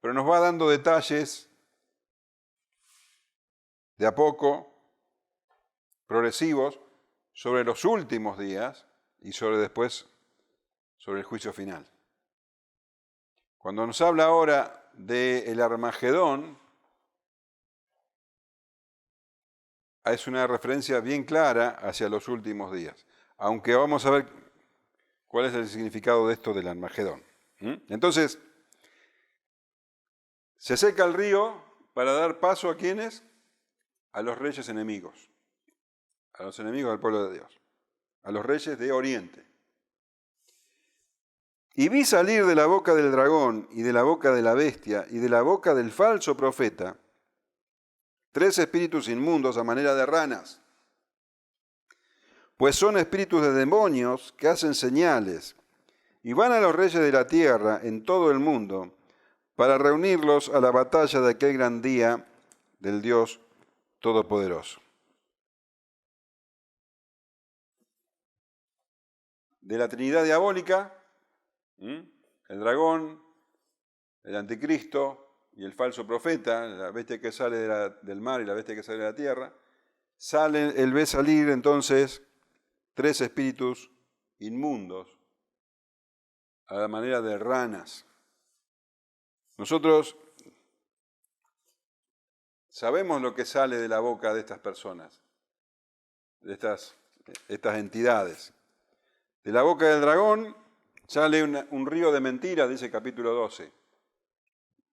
pero nos va dando detalles de a poco, progresivos, sobre los últimos días y sobre el juicio final. Cuando nos habla ahora del Armagedón, es una referencia bien clara hacia los últimos días, aunque vamos a ver cuál es el significado de esto del Armagedón. Entonces, se seca el río para dar paso a ¿quiénes? A los reyes enemigos, a los enemigos del pueblo de Dios, a los reyes de Oriente. Y vi salir de la boca del dragón y de la boca de la bestia y de la boca del falso profeta 3 espíritus inmundos a manera de ranas, pues son espíritus de demonios que hacen señales y van a los reyes de la tierra en todo el mundo para reunirlos a la batalla de aquel gran día del Dios Todopoderoso. De la Trinidad diabólica, el dragón, el anticristo y el falso profeta, la bestia que sale del mar y la bestia que sale de la tierra, él ve salir entonces 3 espíritus inmundos a la manera de ranas. Nosotros sabemos lo que sale de la boca de estas personas, de estas entidades. De la boca del dragón sale un río de mentiras, dice capítulo 12,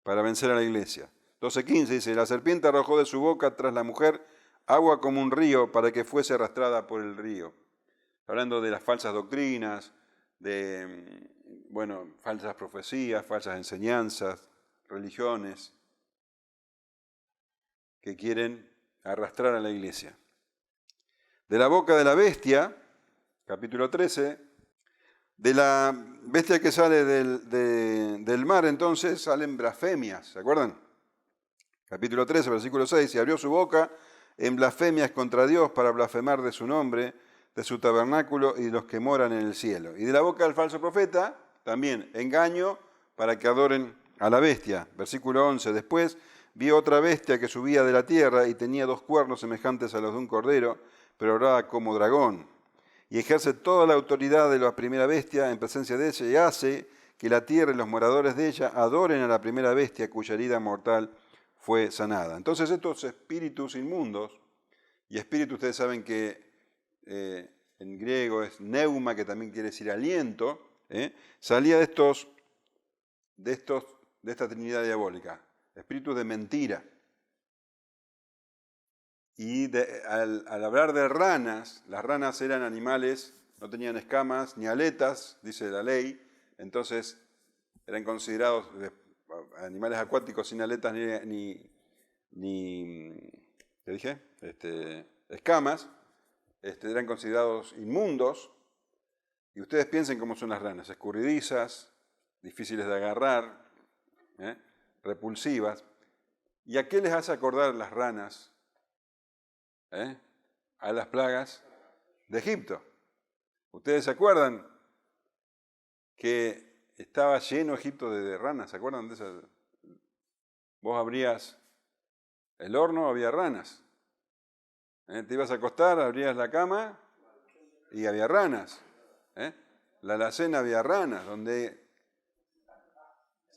para vencer a la iglesia. 12:15 dice, la serpiente arrojó de su boca tras la mujer agua como un río para que fuese arrastrada por el río. Hablando de las falsas doctrinas, de falsas profecías, falsas enseñanzas, religiones que quieren arrastrar a la iglesia. De la boca de la bestia, capítulo 13, de la bestia que sale del mar, entonces salen blasfemias, ¿se acuerdan? Capítulo 13, versículo 6, y abrió su boca en blasfemias contra Dios para blasfemar de su nombre, de su tabernáculo y de los que moran en el cielo. Y de la boca del falso profeta, también engaño para que adoren a la bestia. Versículo 11, después vi otra bestia que subía de la tierra y tenía 2 cuernos semejantes a los de un cordero, pero hablaba como dragón. Y ejerce toda la autoridad de la primera bestia en presencia de ella y hace que la tierra y los moradores de ella adoren a la primera bestia cuya herida mortal fue sanada. Entonces estos espíritus inmundos, y espíritu ustedes saben que en griego es neuma, que también quiere decir aliento, salía de esta trinidad diabólica, espíritus de mentira. Y al hablar de ranas, las ranas eran animales, no tenían escamas ni aletas, dice la ley, entonces eran considerados animales acuáticos sin aletas ni ¿qué dije? Escamas, eran considerados inmundos. Y ustedes piensen cómo son las ranas, escurridizas, difíciles de agarrar, repulsivas. ¿Y a qué les hace acordar las ranas? A las plagas de Egipto. ¿Ustedes se acuerdan que estaba lleno Egipto de ranas? ¿Se acuerdan de eso? Vos abrías el horno, había ranas. Te ibas a acostar, abrías la cama y había ranas. La alacena había ranas,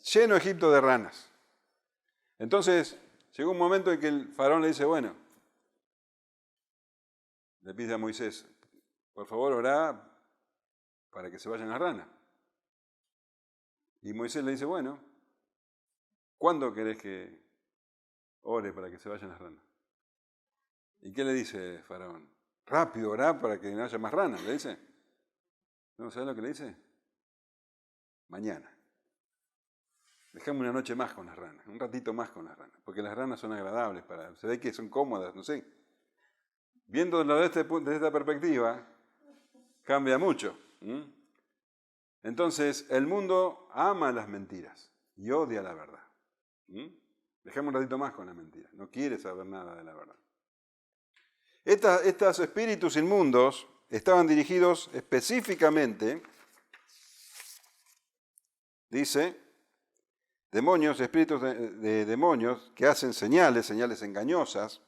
lleno Egipto de ranas. Entonces, llegó un momento en que el faraón le dice, bueno, le pide a Moisés, por favor, orá para que se vayan las ranas. Y Moisés le dice, bueno, ¿cuándo querés que ore para que se vayan las ranas? ¿Y qué le dice Faraón? Rápido, orá para que no haya más ranas, le dice. ¿No sabes lo que le dice? Mañana. Dejame una noche más con las ranas, un ratito más con las ranas, porque las ranas son agradables, se ve que son cómodas, no sé. Viéndolo desde esta perspectiva, cambia mucho. Entonces, el mundo ama las mentiras y odia la verdad. Dejemos un ratito más con la mentira. No quiere saber nada de la verdad. Estos espíritus inmundos estaban dirigidos específicamente, dice, demonios, espíritus de demonios que hacen señales engañosas,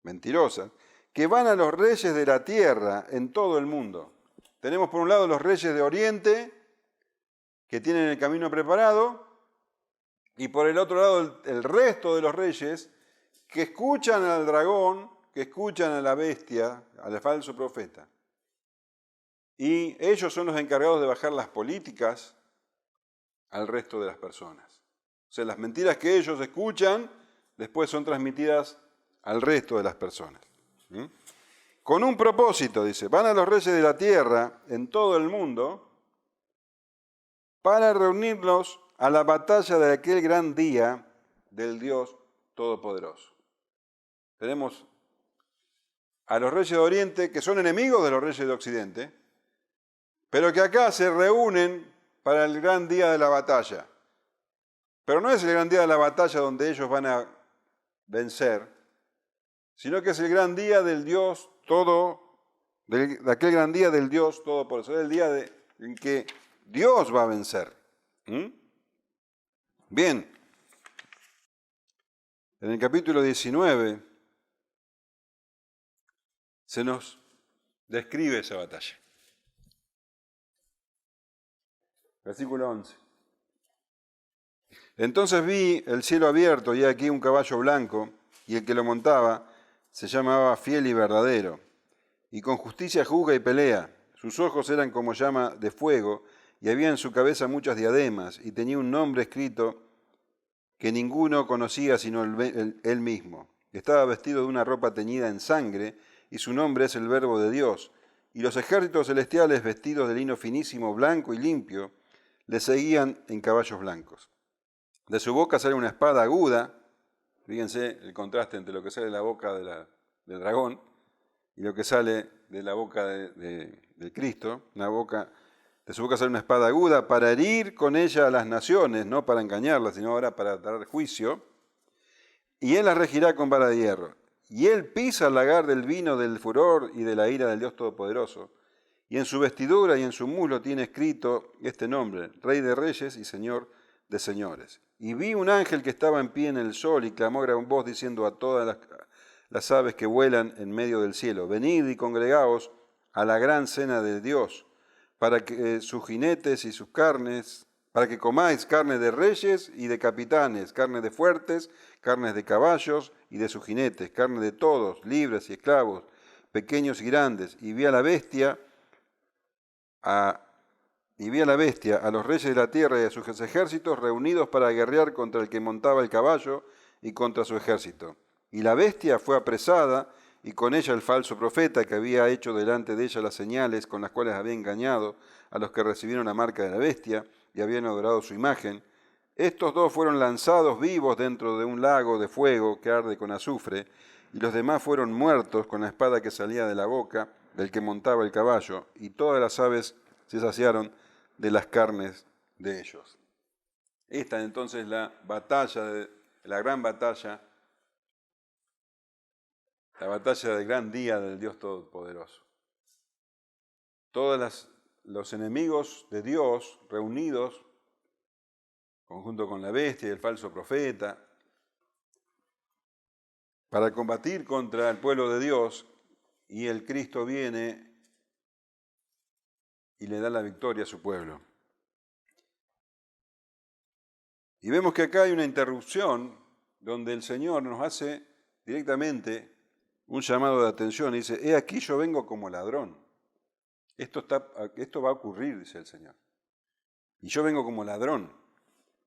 mentirosas, que van a los reyes de la tierra en todo el mundo. Tenemos por un lado los reyes de Oriente, que tienen el camino preparado, y por el otro lado el resto de los reyes que escuchan al dragón, que escuchan a la bestia, al falso profeta. Y ellos son los encargados de bajar las políticas al resto de las personas. O sea, las mentiras que ellos escuchan después son transmitidas al resto de las personas. Con un propósito, dice, van a los reyes de la tierra en todo el mundo para reunirlos a la batalla de aquel gran día del Dios Todopoderoso. Tenemos a los reyes de Oriente, que son enemigos de los reyes de Occidente, pero que acá se reúnen para el gran día de la batalla. Pero no es el gran día de la batalla donde ellos van a vencer, sino que es el gran día del Dios de aquel gran día del Dios Todopoderoso, es el día en que Dios va a vencer. Bien, en el capítulo 19 se nos describe esa batalla. Versículo 11. Entonces vi el cielo abierto y aquí un caballo blanco, y el que lo montaba se llamaba Fiel y Verdadero, y con justicia juzga y pelea. Sus ojos eran como llama de fuego, y había en su cabeza muchas diademas, y tenía un nombre escrito que ninguno conocía sino él mismo. Estaba vestido de una ropa teñida en sangre, y su nombre es el Verbo de Dios. Y los ejércitos celestiales, vestidos de lino finísimo, blanco y limpio, le seguían en caballos blancos. De su boca sale una espada aguda, fíjense el contraste entre lo que sale de la boca del dragón, y lo que sale de la boca de Cristo, de su boca sale una espada aguda para herir con ella a las naciones, no para engañarlas, sino ahora para dar juicio, y él las regirá con vara de hierro. Y él pisa el lagar del vino del furor y de la ira del Dios Todopoderoso, y en su vestidura y en su muslo tiene escrito este nombre, Rey de Reyes y Señor de Señores. Y vi un ángel que estaba en pie en el sol y clamó a gran voz diciendo a todas las aves que vuelan en medio del cielo, venid y congregaos a la gran cena de Dios, para que sus jinetes y sus carnes, para que comáis carne de reyes y de capitanes, carne de fuertes, carnes de caballos y de sus jinetes, carne de todos, libres y esclavos, pequeños y grandes. Y vi a la bestia, a los reyes de la tierra y a sus ejércitos reunidos para guerrear contra el que montaba el caballo y contra su ejército. Y la bestia fue apresada, y con ella el falso profeta que había hecho delante de ella las señales con las cuales había engañado a los que recibieron la marca de la bestia y habían adorado su imagen. Estos dos fueron lanzados vivos dentro de un lago de fuego que arde con azufre, y los demás fueron muertos con la espada que salía de la boca del que montaba el caballo, y todas las aves se saciaron de las carnes de ellos. Esta entonces la batalla, la gran batalla, la batalla del gran día del Dios Todopoderoso. Todos los enemigos de Dios reunidos, conjunto con la bestia y el falso profeta, para combatir contra el pueblo de Dios, y el Cristo viene y le da la victoria a su pueblo. Y vemos que acá hay una interrupción donde el Señor nos hace directamente un llamado de atención y dice, he aquí yo vengo como ladrón. Esto va a ocurrir, dice el Señor. Y yo vengo como ladrón.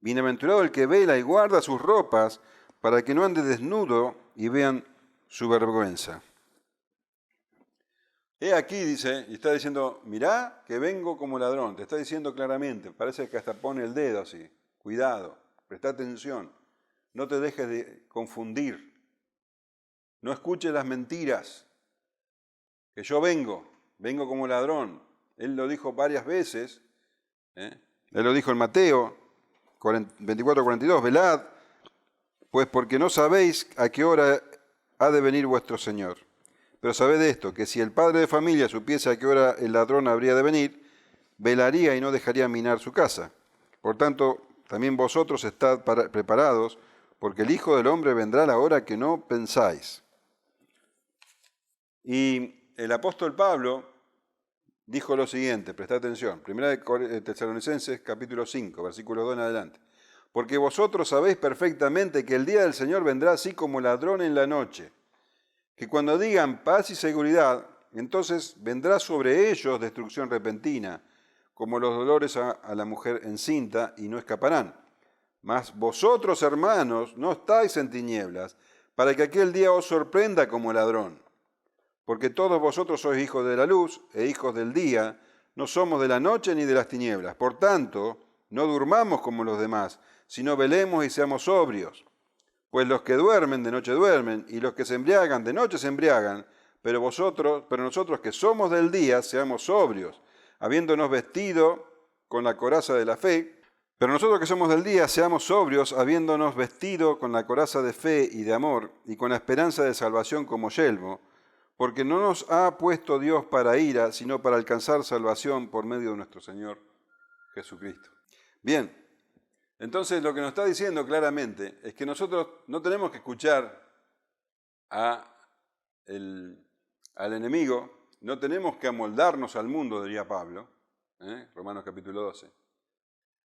Bienaventurado el que vela y guarda sus ropas para que no ande desnudo y vean su vergüenza. He aquí, dice, y está diciendo, mirá que vengo como ladrón. Te está diciendo claramente, parece que hasta pone el dedo así. Cuidado, presta atención, no te dejes de confundir. No escuches las mentiras, que yo vengo como ladrón. Él lo dijo varias veces, Él lo dijo en Mateo 24:42, velad, pues porque no sabéis a qué hora ha de venir vuestro Señor. Pero sabed esto, que si el padre de familia supiese a qué hora el ladrón habría de venir, velaría y no dejaría minar su casa. Por tanto, también vosotros estad preparados, porque el Hijo del Hombre vendrá a la hora que no pensáis. Y el apóstol Pablo dijo lo siguiente, prestad atención, 1 Tesalonicenses capítulo 5, versículo 2 en adelante. Porque vosotros sabéis perfectamente que el día del Señor vendrá así como ladrón en la noche, que cuando digan paz y seguridad, entonces vendrá sobre ellos destrucción repentina, como los dolores a la mujer encinta, y no escaparán. Mas vosotros, hermanos, no estáis en tinieblas, para que aquel día os sorprenda como ladrón. Porque todos vosotros sois hijos de la luz e hijos del día, no somos de la noche ni de las tinieblas. Por tanto, no durmamos como los demás, sino velemos y seamos sobrios. Pues los que duermen de noche duermen, y los que se embriagan de noche se embriagan, pero nosotros que somos del día, seamos sobrios, habiéndonos vestido con la coraza de la fe. Pero nosotros que somos del día, seamos sobrios, habiéndonos vestido con la coraza de fe y de amor, y con la esperanza de salvación como yelmo, porque no nos ha puesto Dios para ira, sino para alcanzar salvación por medio de nuestro Señor Jesucristo. Bien, entonces lo que nos está diciendo claramente es que nosotros no tenemos que escuchar al enemigo, no tenemos que amoldarnos al mundo, diría Pablo, Romanos capítulo 12.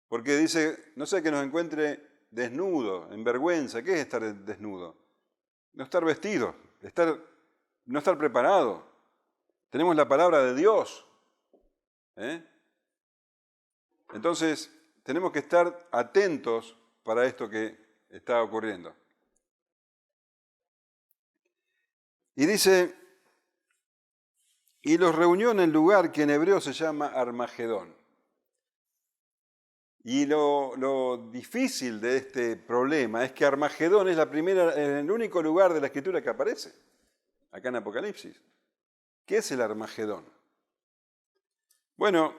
Porque dice, no sé, que nos encuentre desnudo, en vergüenza. ¿Qué es estar desnudo? No estar vestido, no estar preparado. Tenemos la palabra de Dios. Entonces, tenemos que estar atentos para esto que está ocurriendo. Y dice, y los reunió en el lugar que en hebreo se llama Armagedón. Y lo difícil de este problema es que Armagedón es el único lugar de la Escritura que aparece, acá en Apocalipsis. ¿Qué es el Armagedón? Bueno,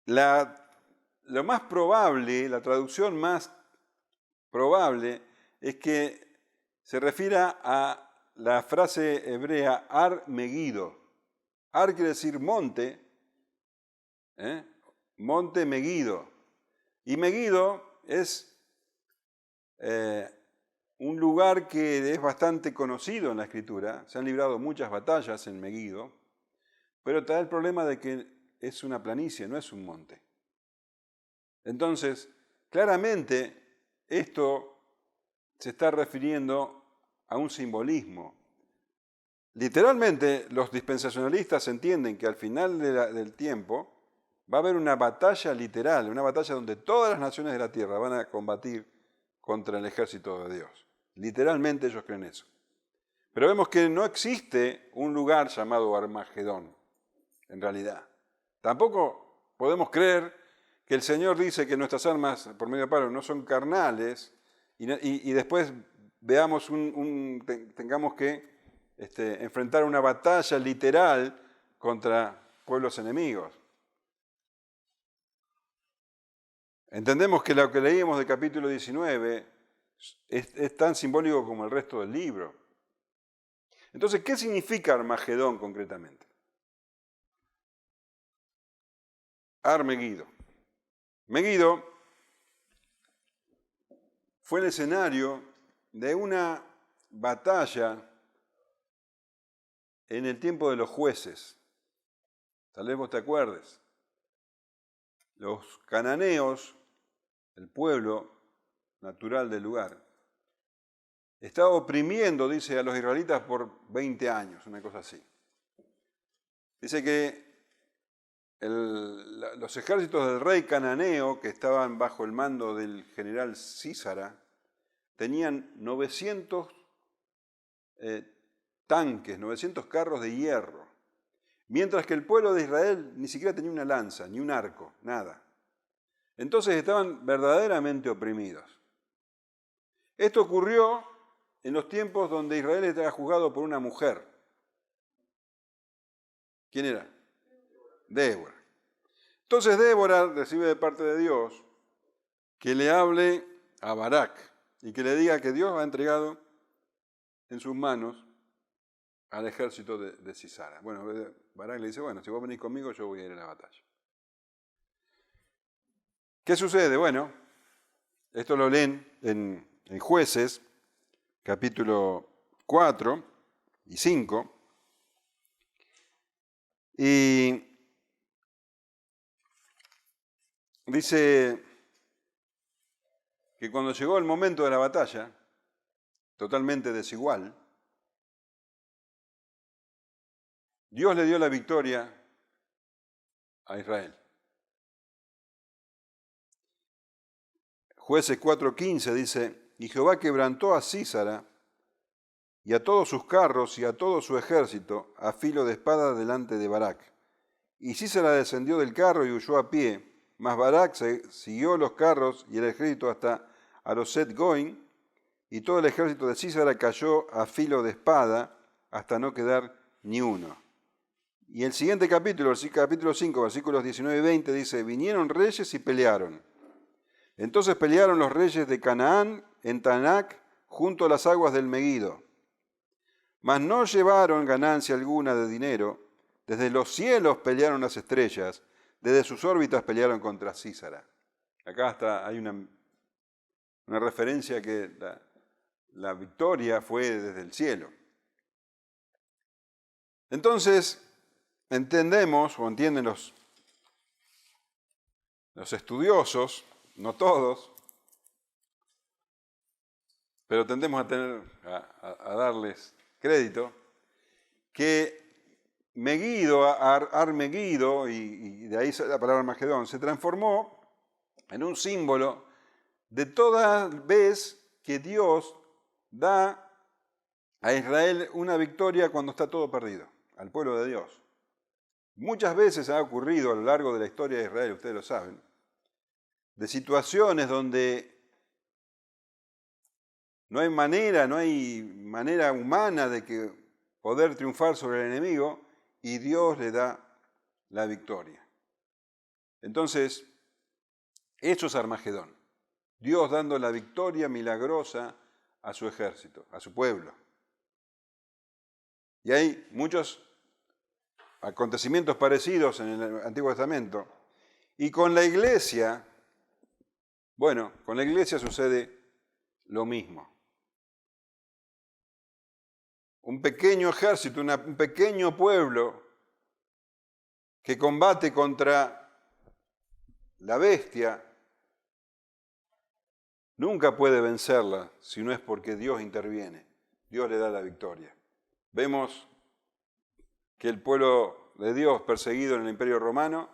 lo más probable, la traducción más probable es que se refiera a la frase hebrea Ar Megido. Ar quiere decir monte, monte Megido. Y Megido es un lugar que es bastante conocido en la Escritura. Se han librado muchas batallas en Megido, pero está el problema de que es una planicie, no es un monte. Entonces, claramente, esto se está refiriendo a un simbolismo. Literalmente, los dispensacionalistas entienden que al final del tiempo va a haber una batalla literal, una batalla donde todas las naciones de la tierra van a combatir contra el ejército de Dios. Literalmente ellos creen eso. Pero vemos que no existe un lugar llamado Armagedón, en realidad. Tampoco podemos creer que el Señor dice que nuestras armas, por medio de Pablo, no son carnales, y después veamos tengamos que enfrentar una batalla literal contra pueblos enemigos. Entendemos que lo que leímos del capítulo 19 es tan simbólico como el resto del libro. Entonces, ¿qué significa Armagedón concretamente? Megido. Megido fue el escenario de una batalla en el tiempo de los jueces. Tal vez vos te acuerdes. Los cananeos, el pueblo natural del lugar, estaba oprimiendo, dice, a los israelitas por 20 años, una cosa así. Dice que los ejércitos del rey cananeo, que estaban bajo el mando del general Sísara, tenían 900 tanques, 900 carros de hierro, mientras que el pueblo de Israel ni siquiera tenía una lanza, ni un arco, nada. Entonces estaban verdaderamente oprimidos. Esto ocurrió en los tiempos donde Israel estaba juzgado por una mujer. ¿Quién era? Débora. Entonces Débora recibe de parte de Dios que le hable a Barak y que le diga que Dios ha entregado en sus manos al ejército de Sísara. Bueno, Barak le dice, bueno, si vos venís conmigo yo voy a ir a la batalla. ¿Qué sucede? Bueno, esto lo leen en Jueces, capítulo 4 y 5. Y dice que cuando llegó el momento de la batalla, totalmente desigual, Dios le dio la victoria a Israel. Jueces 4:15 dice, y Jehová quebrantó a Sísara y a todos sus carros y a todo su ejército a filo de espada delante de Barak. Y Sísara descendió del carro y huyó a pie, mas Barak siguió los carros y el ejército hasta Aroset Goim, y todo el ejército de Sísara cayó a filo de espada hasta no quedar ni uno. Y el siguiente capítulo, el capítulo 5, versículos 19 y 20, dice, vinieron reyes y pelearon. Entonces pelearon los reyes de Canaán en Tanac, junto a las aguas del Megido. Mas no llevaron ganancia alguna de dinero. Desde los cielos pelearon las estrellas, desde sus órbitas pelearon contra Sísara. Acá hay una referencia que la victoria fue desde el cielo. Entonces, entendemos, o entienden los estudiosos, no todos, pero tendemos a darles crédito, que Megido, Megido, y de ahí la palabra Armagedón, se transformó en un símbolo de toda vez que Dios da a Israel una victoria cuando está todo perdido, al pueblo de Dios. Muchas veces ha ocurrido a lo largo de la historia de Israel, ustedes lo saben, de situaciones donde no hay manera humana de que poder triunfar sobre el enemigo y Dios le da la victoria. Entonces, eso es Armagedón. Dios dando la victoria milagrosa a su ejército, a su pueblo. Y hay muchos acontecimientos parecidos en el Antiguo Testamento. Y con la iglesia, bueno, con la iglesia sucede lo mismo. Un pequeño ejército, un pequeño pueblo que combate contra la bestia, nunca puede vencerla si no es porque Dios interviene. Dios le da la victoria. Vemos que el pueblo de Dios perseguido en el Imperio Romano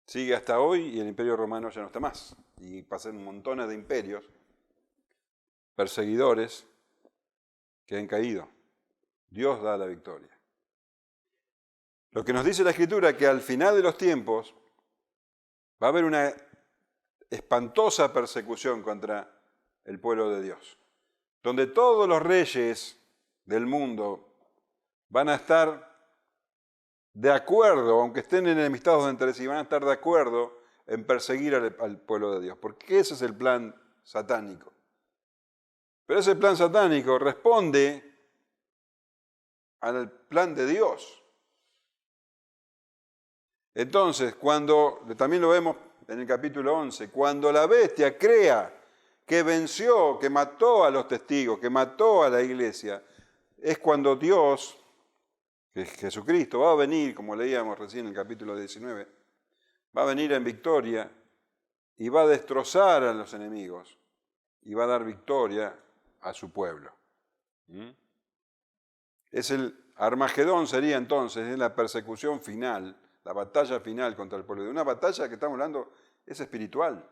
sigue hasta hoy y el Imperio Romano ya no está más. Y pasan montones de imperios perseguidores que han caído. Dios da la victoria. Lo que nos dice la Escritura es que al final de los tiempos va a haber una espantosa persecución contra el pueblo de Dios, donde todos los reyes del mundo van a estar de acuerdo, aunque estén enemistados entre sí, van a estar de acuerdo en perseguir al pueblo de Dios, porque ese es el plan satánico. Pero ese plan satánico responde al plan de Dios. Entonces, también lo vemos en el capítulo 11, cuando la bestia crea que venció, que mató a los testigos, que mató a la iglesia, es cuando Dios, que es Jesucristo, va a venir, como leíamos recién en el capítulo 19, va a venir en victoria y va a destrozar a los enemigos y va a dar victoria a su pueblo. Es el Armagedón, sería entonces la persecución final, la batalla final contra el pueblo. De una batalla que estamos hablando es espiritual,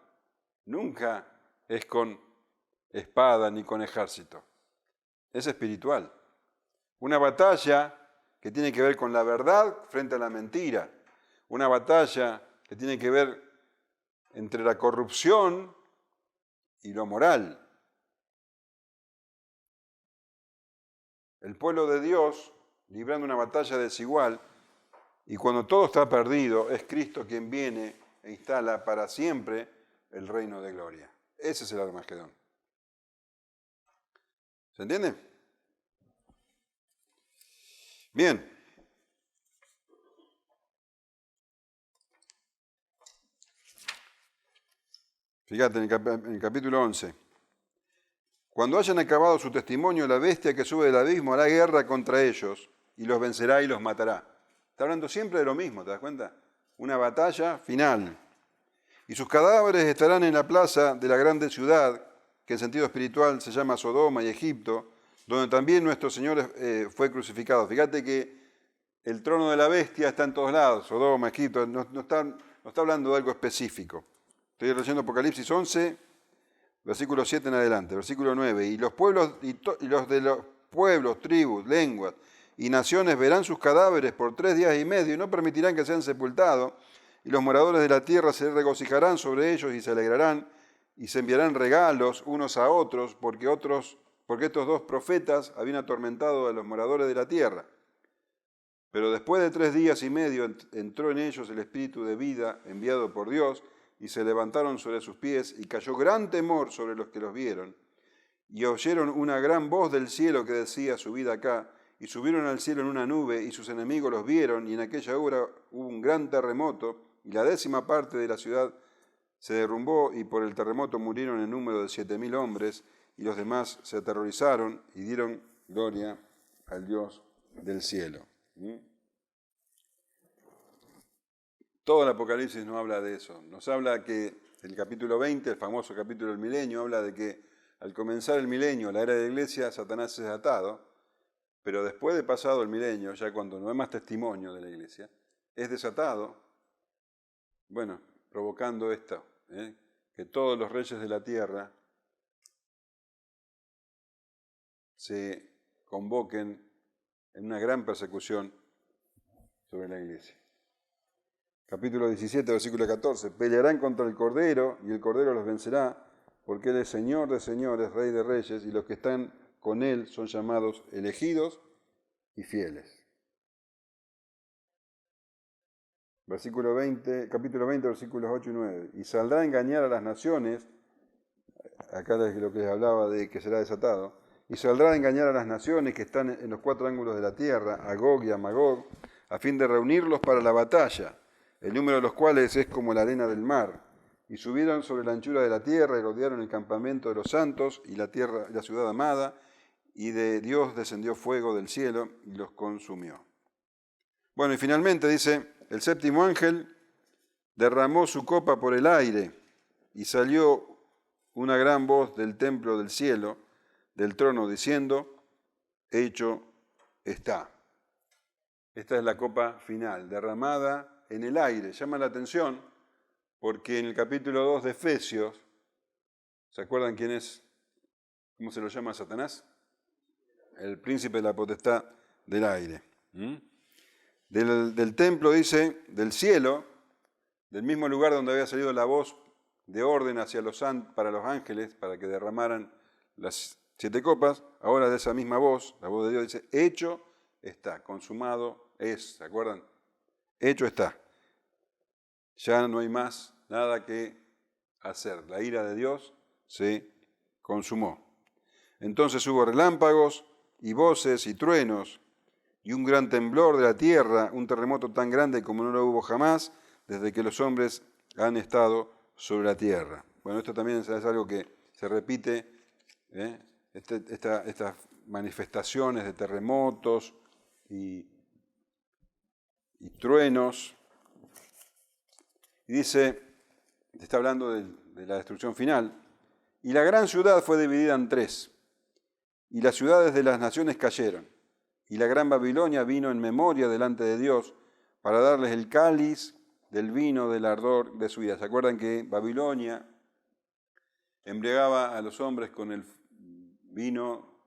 nunca es con espada ni con ejército, es espiritual. Una batalla que tiene que ver con la verdad frente a la mentira, una batalla que tiene que ver entre la corrupción y lo moral. El pueblo de Dios librando una batalla desigual, y cuando todo está perdido, es Cristo quien viene e instala para siempre el reino de gloria. Ese es el Armagedón. ¿Se entiende? Bien. Fíjate en el capítulo 11. Cuando hayan acabado su testimonio, la bestia que sube del abismo hará guerra contra ellos y los vencerá y los matará. Está hablando siempre de lo mismo, ¿te das cuenta? Una batalla final. Y sus cadáveres estarán en la plaza de la grande ciudad, que en sentido espiritual se llama Sodoma y Egipto, donde también nuestro Señor fue crucificado. Fíjate que el trono de la bestia está en todos lados, Sodoma, Egipto, no está hablando de algo específico. Estoy leyendo Apocalipsis 11, versículo 7 en adelante, versículo 9. Y los pueblos, y los de los pueblos, tribus, lenguas y naciones verán sus cadáveres por 3 días y medio y no permitirán que sean sepultados. Y los moradores de la tierra se regocijarán sobre ellos y se alegrarán y se enviarán regalos unos a otros porque estos 2 profetas habían atormentado a los moradores de la tierra. Pero después de 3 días y medio entró en ellos el espíritu de vida enviado por Dios y se levantaron sobre sus pies y cayó gran temor sobre los que los vieron. Y oyeron una gran voz del cielo que decía, subid acá. Y subieron al cielo en una nube y sus enemigos los vieron y en aquella hora hubo un gran terremoto y la 10ª parte de la ciudad se derrumbó y por el terremoto murieron en número de 7.000 hombres y los demás se aterrorizaron y dieron gloria al Dios del cielo. Todo el Apocalipsis nos habla de eso. Nos habla que el capítulo 20, el famoso capítulo del milenio, habla de que al comenzar el milenio, la era de la iglesia, Satanás es atado, pero después de pasado el milenio, ya cuando no hay más testimonio de la iglesia, es desatado, bueno, provocando esto, que todos los reyes de la tierra se convoquen en una gran persecución sobre la iglesia. Capítulo 17, versículo 14. Pelearán contra el Cordero y el Cordero los vencerá, porque Él es Señor de señores, Rey de reyes, y los que están con Él son llamados elegidos y fieles. Capítulo 20, versículos 8 y 9. Y saldrá a engañar a las naciones, acá es lo que les hablaba de que será desatado, y saldrá a engañar a las naciones que están en los cuatro ángulos de la tierra, a Gog y a Magog, a fin de reunirlos para la batalla, el número de los cuales es como la arena del mar. Y subieron sobre la anchura de la tierra y rodearon el campamento de los santos y la tierra, la ciudad amada, y de Dios descendió fuego del cielo y los consumió. Bueno, y finalmente dice, el séptimo ángel derramó su copa por el aire y salió una gran voz del templo del cielo, del trono, diciendo, hecho está. Esta es la copa final, derramada en el aire. Llama la atención porque en el capítulo 2 de Efesios, ¿se acuerdan quién es? ¿Cómo se lo llama a Satanás? El príncipe de la potestad del aire. Del templo, dice, del cielo, del mismo lugar donde había salido la voz de orden para los ángeles, para que derramaran las 7 copas, ahora de esa misma voz, la voz de Dios dice, hecho está, consumado es, ¿se acuerdan? Hecho está. Ya no hay más nada que hacer. La ira de Dios se consumó. Entonces hubo relámpagos y voces y truenos y un gran temblor de la tierra, un terremoto tan grande como no lo hubo jamás desde que los hombres han estado sobre la tierra. Bueno, esto también es algo que se repite, estas manifestaciones de terremotos y truenos. Y dice, está hablando de la destrucción final, y la gran ciudad fue dividida en 3, y las ciudades de las naciones cayeron, y la gran Babilonia vino en memoria delante de Dios para darles el cáliz del vino del ardor de su ira. ¿Se acuerdan que Babilonia embriagaba a los hombres con el vino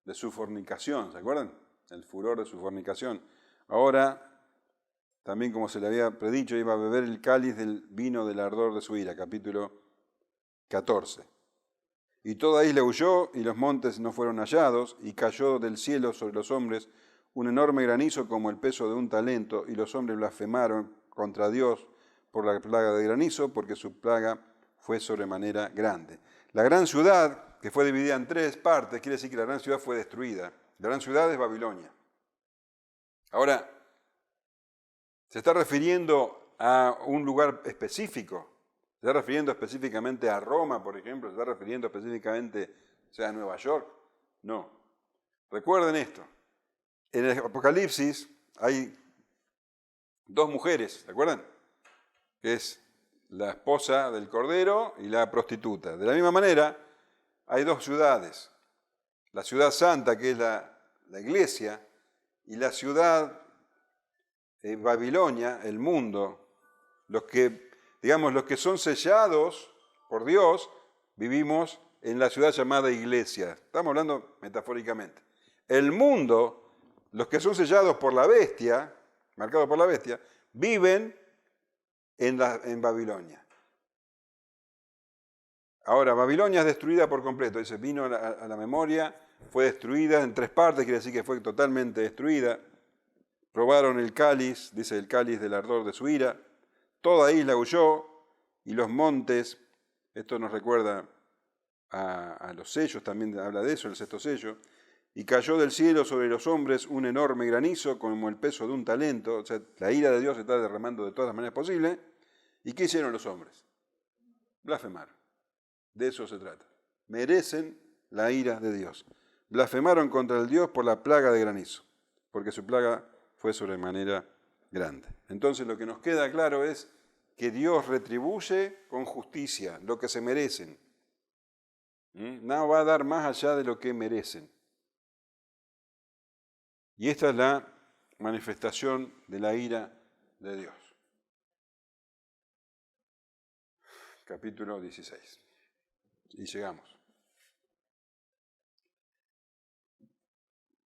de su fornicación? ¿Se acuerdan? El furor de su fornicación. Ahora, también como se le había predicho, iba a beber el cáliz del vino del ardor de su ira, capítulo 14. Y toda isla huyó y los montes no fueron hallados, y cayó del cielo sobre los hombres un enorme granizo como el peso de un talento, y los hombres blasfemaron contra Dios por la plaga de granizo, porque su plaga fue sobremanera grande. La gran ciudad, que fue dividida en 3 partes, quiere decir que la gran ciudad fue destruida. La gran ciudad es Babilonia. Ahora, se está refiriendo a un lugar específico. ¿Se está refiriendo específicamente a Roma, por ejemplo? ¿Se está refiriendo específicamente a Nueva York? No. Recuerden esto. En el Apocalipsis hay 2 mujeres, ¿se acuerdan? Que es la esposa del Cordero y la prostituta. De la misma manera, hay 2 ciudades. La ciudad santa, que es la iglesia, y la ciudad Babilonia, el mundo. Los que son sellados por Dios, vivimos en la ciudad llamada iglesia. Estamos hablando metafóricamente. El mundo, los que son sellados por la bestia, marcados por la bestia, viven en Babilonia. Ahora, Babilonia es destruida por completo. Dice, vino a la memoria, fue destruida en 3 partes, quiere decir que fue totalmente destruida. Probaron el cáliz, dice el cáliz del ardor de su ira. Toda isla huyó y los montes, esto nos recuerda a los sellos, también habla de eso, el 6º sello. Y cayó del cielo sobre los hombres un enorme granizo como el peso de un talento. O sea, la ira de Dios se está derramando de todas las maneras posibles. ¿Y qué hicieron los hombres? Blasfemaron. De eso se trata. Merecen la ira de Dios. Blasfemaron contra el Dios por la plaga de granizo, porque su plaga fue sobremanera grande. Entonces lo que nos queda claro es que Dios retribuye con justicia lo que se merecen. No va a dar más allá de lo que merecen. Y esta es la manifestación de la ira de Dios. Capítulo 16. Y llegamos.